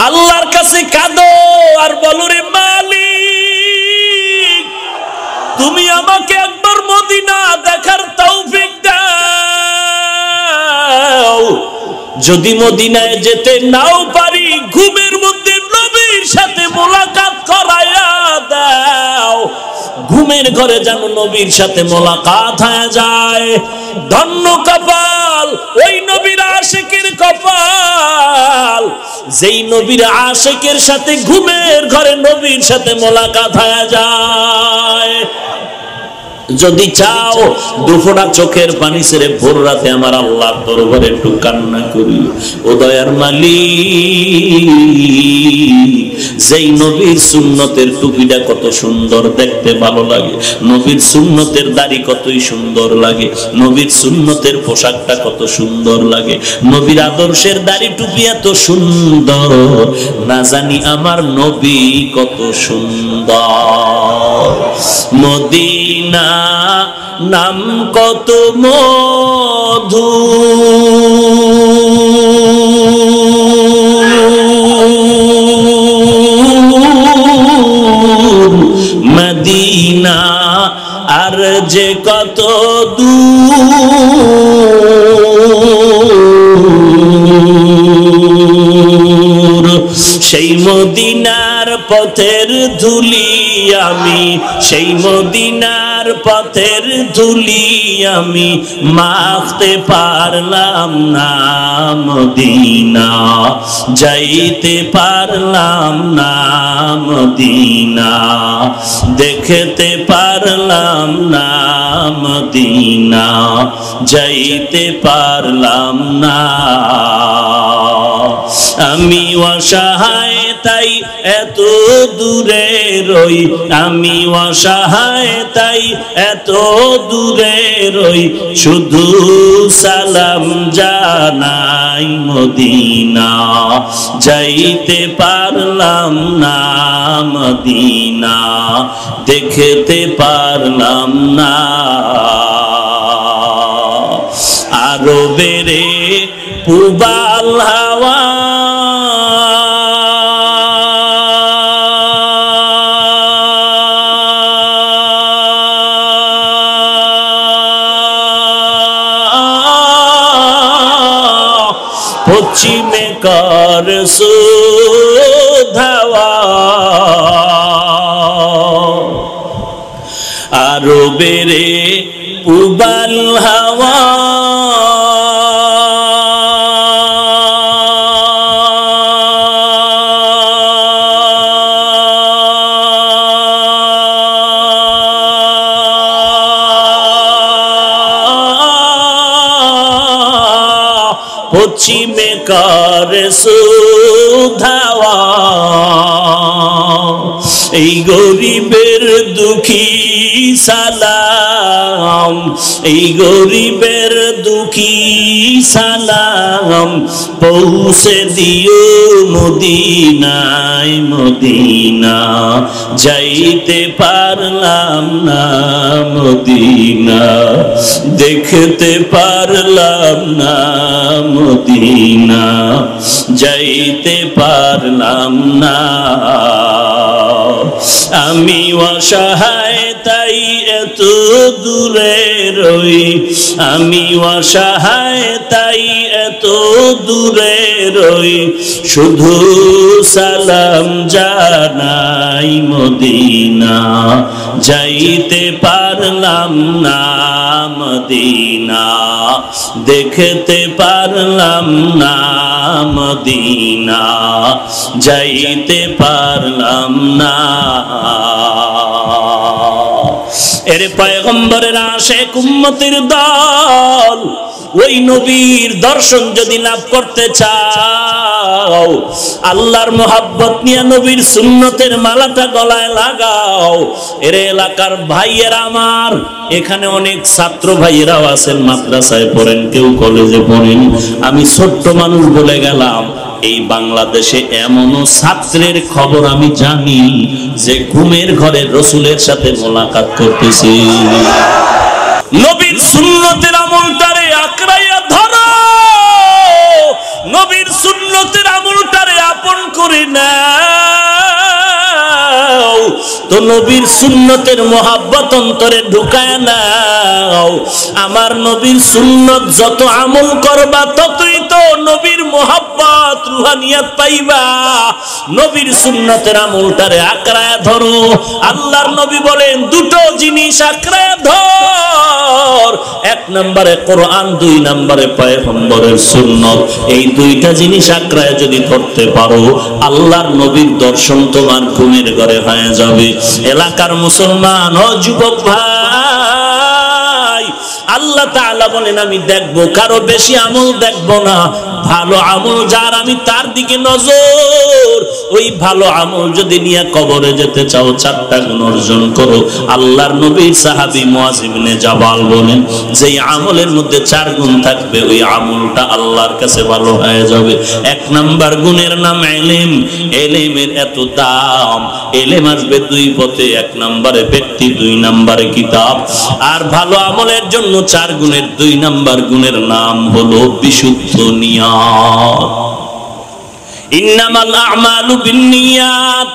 আল্লাহর কাছে কাঁদো আর বলো, রে মালিক, তুমি আমাকে একবার মদিনা দেখার তৌফিক দাও। যদি মদিনায় যেতে নাও পারি, ঘুমের মধ্যে নবীর সাথে মোলাকাত করায়া দাও। ঘুমের ঘরে যেন নবীর সাথে মোলাকাত হয়ে যায়। ধন্য কপাল ওই নবীর আশিকের কপাল, যেই নবীর আশিকের সাথে ঘুমের ঘরে নবীর সাথে মোলাকাত হয়ে যায়। যদি চাও দুফোঁটা চোখের পানি ছেড়ে ভোর রাতে আমার আল্লাহর দরবারে একটু কান্না করি। ও দয়ার মালিক, যেই নবীর সুন্নতের টুপিটা কত সুন্দর, দেখতে ভালো লাগে, নবীর সুন্নতের দাড়ি কতই সুন্দর লাগে, নবীর সুন্নতের পোশাকটা কত সুন্দর লাগে, নবীর আদর্শের দাড়ি টুপি এত সুন্দর, না জানি আমার নবী কত সুন্দর। মদিনা নাম কত মধু, মদিনা আর যে কত দূর, সেই মদিনার পথের ধুলি আমি, সেই মদিনার পথের ধুলি আমি মাখতে পারলাম না, মদিনা যাইতে পারলাম না, মদিনা দেখতে পারলাম না, মদিনা যাইতে পারলাম না। আমি অসহায় তাই এত দূরে রই, আমি অসহায় তাই এত দূরে রই, শুধু সালাম জানাই, মদিনা যাইতে পারলাম না, মদিনা দেখতে পারলাম না। আরো বেড়ে পুবাল হাওয়া কর সুধাওয়া আরো বেড়ে উবাল হাওয়া পশ্চিমে কর সুধাওয়া এই গরিবের দুঃখী সালাম এই গরিবের দুঃখী সালাম পৌঁছে দিও মদিনায় মদিনা যাইতে পারলাম না মদিনা দেখতে পারলাম না মদিনা যাইতে পারলাম না আমি অসহায় তাই এত দূরে রই আমি অসহায় তাই এত দূরে রই শুধু সালাম জানাই মদিনা যাইতে পারলাম না মদিনা দেখতে পারলাম না মদিনা যাইতে পারলাম না এরে পয়গম্বরের আশিক উম্মতের দল ওই নবীর দর্শন যদি লাভ করতে চাও আল্লাহর মোহাব্বত নিয়ে নবীর সুন্নতের মালাটা গলায় লাগাও এর এলাকার ভাইয়েরা আমার এখানে অনেক ছাত্র ভাইয়েরাও আছেন মাদ্রাসায় পড়েন কেউ কলেজে পড়েন আমি ছোট্ট মানুষ বলে গেলাম এই বাংলাদেশে এমনও ছাত্রের খবর আমি জানি যে ঘুমের ঘরে রসুলের সাথে মোলাকাত করতেছে নবীর সুন্নতের আমলটারে আঁকড়াইয়া ধরো নবীর সুন্নতের আমলটারে আপন করে নাও তো নবীর সুন্নতের মোহাব্বত অন্তরে ঢুকায় নাও আমার নবীর সুন্নত যত আমল করবা ততই তো নবীর মোহাব্বত রুহানিয়াত পাইবা নবীর সুন্নতের আমলটারে আঁকড়ায় ধরো আল্লাহর নবী বলেন দুটো জিনিস আঁকড়ায় ধর এক নম্বরে কোরআন দুই নম্বরে পয়গম্বরের সুন্নত এই দুইটা জিনিস আঁকড়ায় যদি ধরতে পারো আল্লাহর নবীর দর্শন তোমার ঘুমের ঘরে হয়ে যাবে এলাকার মুসলমান ও যুবক ভাই আল্লাহ তাআলা বলেন আমি দেখবো কারো বেশি আমল দেখবো না ভালো আমল যার আমি তার দিকে নজর ওই ভালো আমল যদি নিয়ে কবরে যেতে চাও চারটা গুণ অর্জন করো আল্লাহর নবীর সাহাবী মুআয ইবনে জাবাল বলেন যে আমলের মধ্যে চার গুণ থাকবে ওই আমলটা আল্লাহর কাছে ভালো হয়ে যাবে এক নাম্বার গুণের নাম ইলম ইলমের এত দাম ইলম আসবে দুই পথে এক নম্বরে ব্যক্তি দুই নম্বরে কিতাব আর ভালো আমলের জন্য চার গুণের দুই নাম্বার গুণের নাম হলো বিশুদ্ধ নিয়ত ইন্নামাল আ'মালু বিন্নিয়াত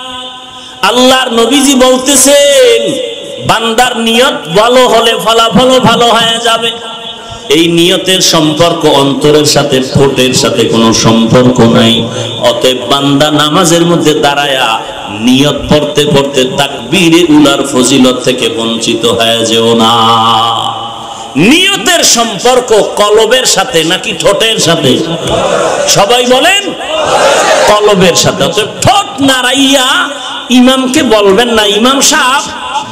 আল্লাহর নবীজি বলতেছেন বান্দার নিয়ত ভালো হলে ফলাফল ভালো হয়ে যাবে এই নিয়তের সম্পর্ক অন্তরের সাথে ঠোঁটের সাথে কোনো সম্পর্ক নাই অতএব বান্দা নামাজের মধ্যে দাঁড়ায়া নিয়ত পড়তে পড়তে তাকবীরে উলার ফজিলত থেকে বঞ্চিত হয়ে যেও না নিয়তের সম্পর্ক কলবের সাথে নাকি ঠোঁটের সাথে সবাই বলেন কলবের সাথে ঠোঁট নাড়াইয়া ইমামকে বলবেন না ইমাম সাহেব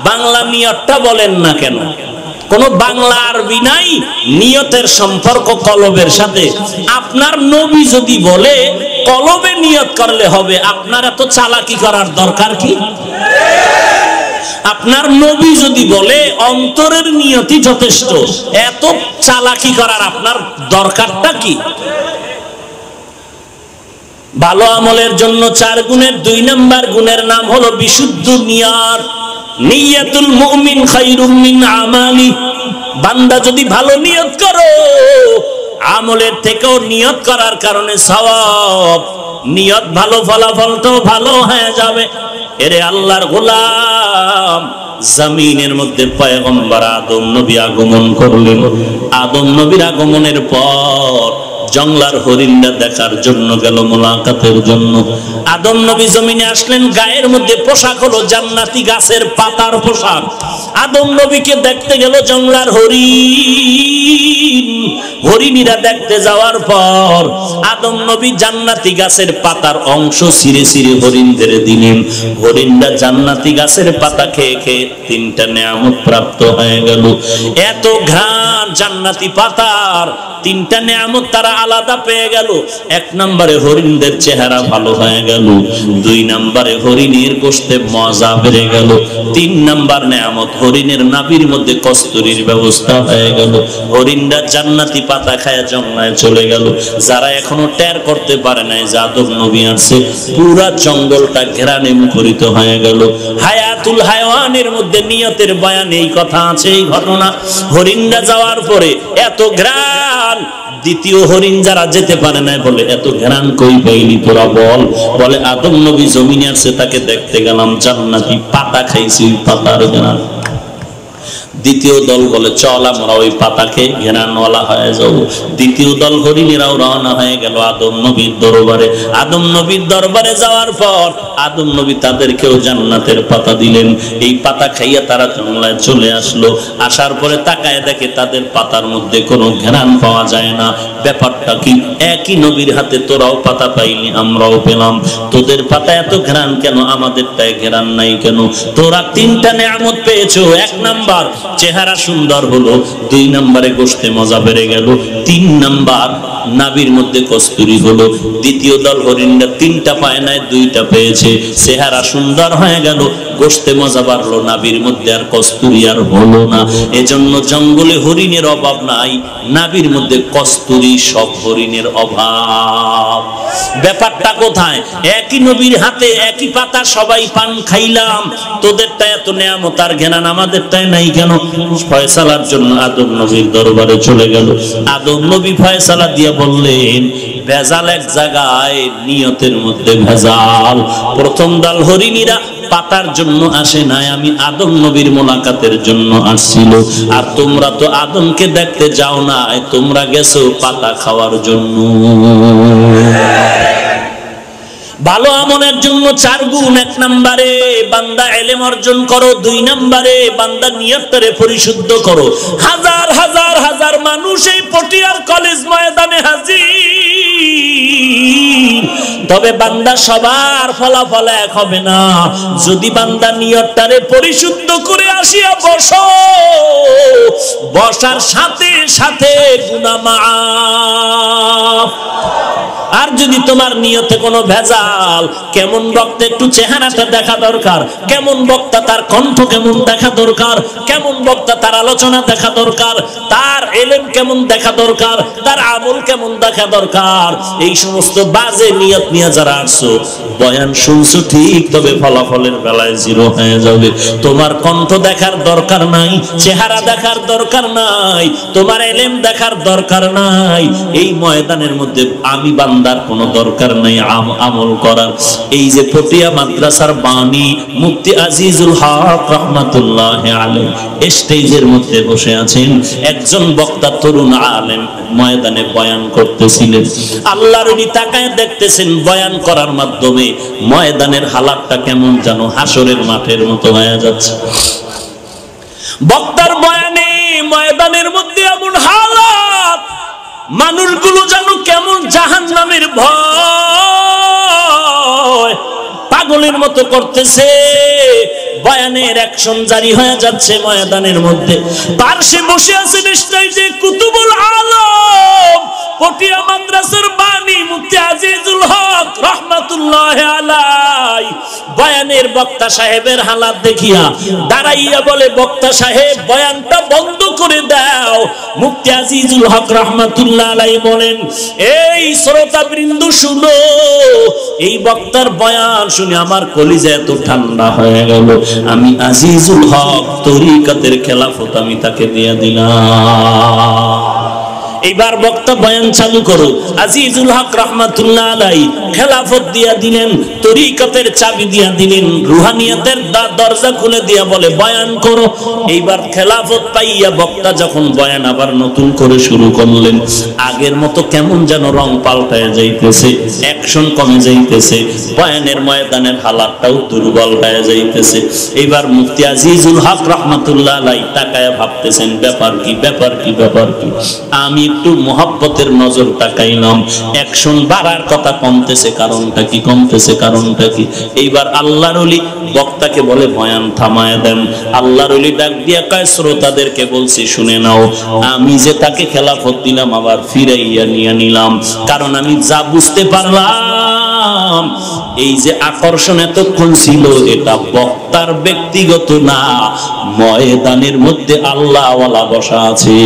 বাংলা নিয়তটা বলেন না কেন কোন বাংলা আরবি নাই নিয়তের সম্পর্ক কলবের সাথে আপনার নবী যদি বলে কলবে নিয়ত করলে হবে আপনার এত চালাকি করার দরকার কি আপনার নবী যদি বলে অন্তরের নিয়তি যথেষ্ট এত চালাকি করার আপনার দরকারটা কি ভালো আমলের জন্য চার গুণের দুই নাম্বার গুণের নাম হলো বিশুদ্ধ নিয়ত নিয়তুল মুমিন খায়রুম মিন আমালি বান্দা যদি ভালো নিয়ত করো আমলের থেকেও নিয়ত করার কারণে সওয়াব নিয়ত ভালো ফলাফলটাও ভালো হয়ে যাবে এরে আল্লাহর গোলাম জমিনের মধ্যে পয়গম্বর আদম নবী আগমন করলেন আদম নবীর আগমনের পর জংলার হরিণটা দেখার জন্য গেল, মোলাকাতের জন্য। আদম নবী জমিনে আসলেন, গায়ের মধ্যে পোশাক হলো জান্নাতি গাছের পাতার পোশাক। আদম নবীকে দেখতে গেল জংলার হরিণ। হরিণীরা দেখতে যাওয়ার পর আদম নবী জান্নাতি গাছের পাতার অংশ ছিঁড়ে ছিঁড়ে হরিণদের দিলেন। হরিণরা জান্নাতি গাছের পাতা খেয়ে খেয়ে 3টা নেয়ামত প্রাপ্ত হয়ে গেল। এত ঘ্রাণ জান্নাতি পাতার, 3টা নেয়ামত তারা আলাদা পেয়ে গেল। 1 নম্বরে হরিণদের চেহারা ভালো হয়ে গেল, 2 নম্বরে হরিণের গোশতে মজা বেড়ে গেল, 3 নম্বর নেয়ামত হরিণের নাভির মধ্যে কস্তুরীর ব্যবস্থা হয়ে গেল। হরিণরা জান্নাতি পাতা খায় জঙ্গলায় চলে গেল। যারা এখনো টের করতে পারে নাই যে আদম নবী আসছে, পুরা জঙ্গলটা ঘেরানে মুখরিত হয়ে গেল। হায়াতুল হায়াওয়ানের মধ্যে নিয়তের বয়ান এই কথা আছে, এই ঘটনা। হরিণরা যাওয়ার পরে এত ঘ্রাণ, দ্বিতীয় হরিণ যারা যেতে পারে না বলে এত ঘ্রাণ কই পাইলি তোরা বল? বলে আদম নবী জমিনে আসছে, তাকে দেখতে গেলাম, জান্নাতি পাতা খাইছি, ওই পাতার ঘ্রাণ। দ্বিতীয় দল বলে চল আমরা ওই পাতাকে ঘেরানওয়ালা হয়ে যাব। দ্বিতীয় দল হরিণেরাও রওনা হয়ে গেল আদম নবীর দরবারে। আদম নবীর দরবারে যাওয়ার পর আদম নবী তাদেরকেও জান্নাতের পাতা দিলেন। এই পাতা খাইয়া তারা জঙ্গলায় চলে আসলো। আসার পরে তাকায় দেখে তাদের পাতার মধ্যে কোনো ঘেরান পাওয়া যায় না। ব্যাপারটা কি? একই নবীর হাতে তোরাও পাতা পাইনি, আমরাও পেলাম, তোদের পাতা এত ঘেরান কেন, আমাদেরটায় ঘেরান নাই কেন? তোরা 3টা নেয়ামত পেয়েছো। 1 নাম্বার চেহারা সুন্দর হলো, 2 নম্বরে গোশতে মজা বেড়ে গেল, 3 নাম্বার নাভির মধ্যে কস্তুরী হলো। দ্বিতীয় দল হরিণরা 3টা পায় নাই, 2টা পেয়েছে। চেহারা সুন্দর হয়ে গেল, গোশতে মজা বাড়লো, নাভির মধ্যে আর কস্তুরী আর হলো না। এজন্য জঙ্গলে হরিণের অভাব নাই, নাভির মধ্যে কস্তুরী সব হরিণের অভাব। ব্যাপারটা কোথায়? একই নবীর হাতে একই পাতা সবাই পান খাইলাম, তোদেরটা এত নেয়ামত আর ঘেরান, আমাদেরটাই নাই কেন? ফয়সালার জন্য আদম নবীর দরবারে চলে গেল। আদম নবী ফয়সালা দিয়ে বললেন, ভেজাল এক জায়গায়, নিয়তের মধ্যে ভেজাল। প্রথম দল হরিণীরা পাতার জন্য আসে নাই, আমি আদম নবীর মোলাকাতের জন্য আসছিল। আর তোমরা তো আদমকে দেখতে যাও নাই, তোমরা গেছো পাতা খাওয়ার জন্য। ভালো আমলের জন্য 4 গুণ। 1 নম্বরে বান্দা ইলম অর্জন করো, 2 নম্বরে বান্দা নিয়তটারে পরিশুদ্ধ করো। হাজার হাজার হাজার মানুষ এই পটিয়ার কলেজ ময়দানে হাজির, তবে বান্দা সবার ফলাফল এক হবে না। যদি বান্দা নিয়তটারে পরিশুদ্ধ করে আসিয়া বসো, বসার সাথে সাথে গুনাহ মাফ। আর যদি তোমার নিয়তে কোনো ভেজাল, কেমন বক্তা একটু চেহারাটা দেখা দরকার, কেমন বক্তা তার কণ্ঠ কেমন দেখা দরকার, কেমন বক্তা তার আলোচনা দেখা দরকার, তার ইলম কেমন দেখা দরকার, তার আমল কেমন দেখা দরকার, এই সমস্ত বাজে নিয়ত নিয়ে যারা আসছো, বয়ান শুনছো ঠিক, তবে ফলাফলের বেলায় 0 হয়ে যাবে। তোমার কণ্ঠ দেখার দরকার নাই, চেহারা দেখার দরকার নাই, তোমার ইলম দেখার দরকার নাই। এই ময়দানের মধ্যে আমি বান্দার কোনো দরকার নাই আমল করার। এই যে পটিয়া মাদ্রাসার বাণী মুফতি আজিজুল হক রহমাতুল্লাহ আলাইহি স্টেজের মধ্যে বসে আছেন, একজন বক্তা তরুণ আলেম ময়দানে বয়ান করতেছিলেন। আল্লাহর ওলি তাকায় দেখতেছেন বয়ান করার মাধ্যমে ময়দানের হালাতটা কেমন যেন হাসরের মাঠের মতো হয়ে যাচ্ছে। বক্তার বয়ানে ময়দানের মধ্যে এমন হালাত, মানুষগুলো যেন কেমন জাহান্নামের ভয় পাগলের মতো করতেছে। বয়ানের অ্যাকশন জারি হয়ে যাচ্ছে ময়দানের মধ্যে। পার্শ্বে বসে আছেন স্টেজে কুতুবুল আলম পটিয়া মাদ্রাসার বাণী মুফতি আজিজুল হক রহমাতুল্লাহ আলাইহি। বয়ানের বক্তা সাহেবের হালাত দেখিয়া দাঁড়াইয়া বলে, বক্তা সাহেব বয়ানটা বন্ধ করে দাও। মুফতি আজিজুল হক রহমাতুল্লাহ আলাইহি বলেন, এই শ্রোতাবৃন্দ শুনো, এই বক্তার বয়ান শুনে আমার কলিজা এত ঠান্ডা হয়ে গেল, আমি আজিজুল হক তরিকাতের খেলাফত আমি তাকে দিয়ে দিলাম। এইবার বক্তা বয়ান চালু করো। আজিজুল হক রাহমাতুল্লাহ আলাইহি খেলাফত দিয়া দিলেন, তরিকতের চাবি দিয়া দিলেন, রুহানিয়াতের দরজা খুলে দিয়া বলে বয়ান করো। এইবার খেলাফত পাইয়া বক্তা যখন বয়ান আবার নতুন করে শুরু করলেন, আগের মতো কেমন যেন রং পাল্টায় যাইতেছে, অ্যাকশন কমে যাইতেছে, বয়ানের ময়দানের হালাতটাও দুর্বল হয়ে যাইতেছে। এইবার মুফতি আজিজুল হক রাহমাতুল্লাহ আলাইহি তাকায়া ভাবতেছেন ব্যাপার কি, ব্যাপার কি, ব্যাপার কি। আমি একটু মোহাব্বতের নজর তাকাইলাম, অ্যাকশন বাড়ার কথা কমতেছে, কারণটা কি, কমতেছে কারণটা কি। এইবার আল্লাহর ওলি বক্তাকে বলে বয়ান থামায় দেন। আল্লাহর ওলি ডাক দিয়া কয় শ্রোতাদেরকে বলছি শুনে নাও, আমি যে তাকে খেলাফত দিলাম আবার ফিরাইয়া নিয়ে নিলাম, কারণ আমি যা বুঝতে পারলাম এই যে আকর্ষণ এতক্ষণ ছিল এটা বক্তার ব্যক্তিগত না, ময়দানের মধ্যে আল্লাহওয়ালা বসা আছে।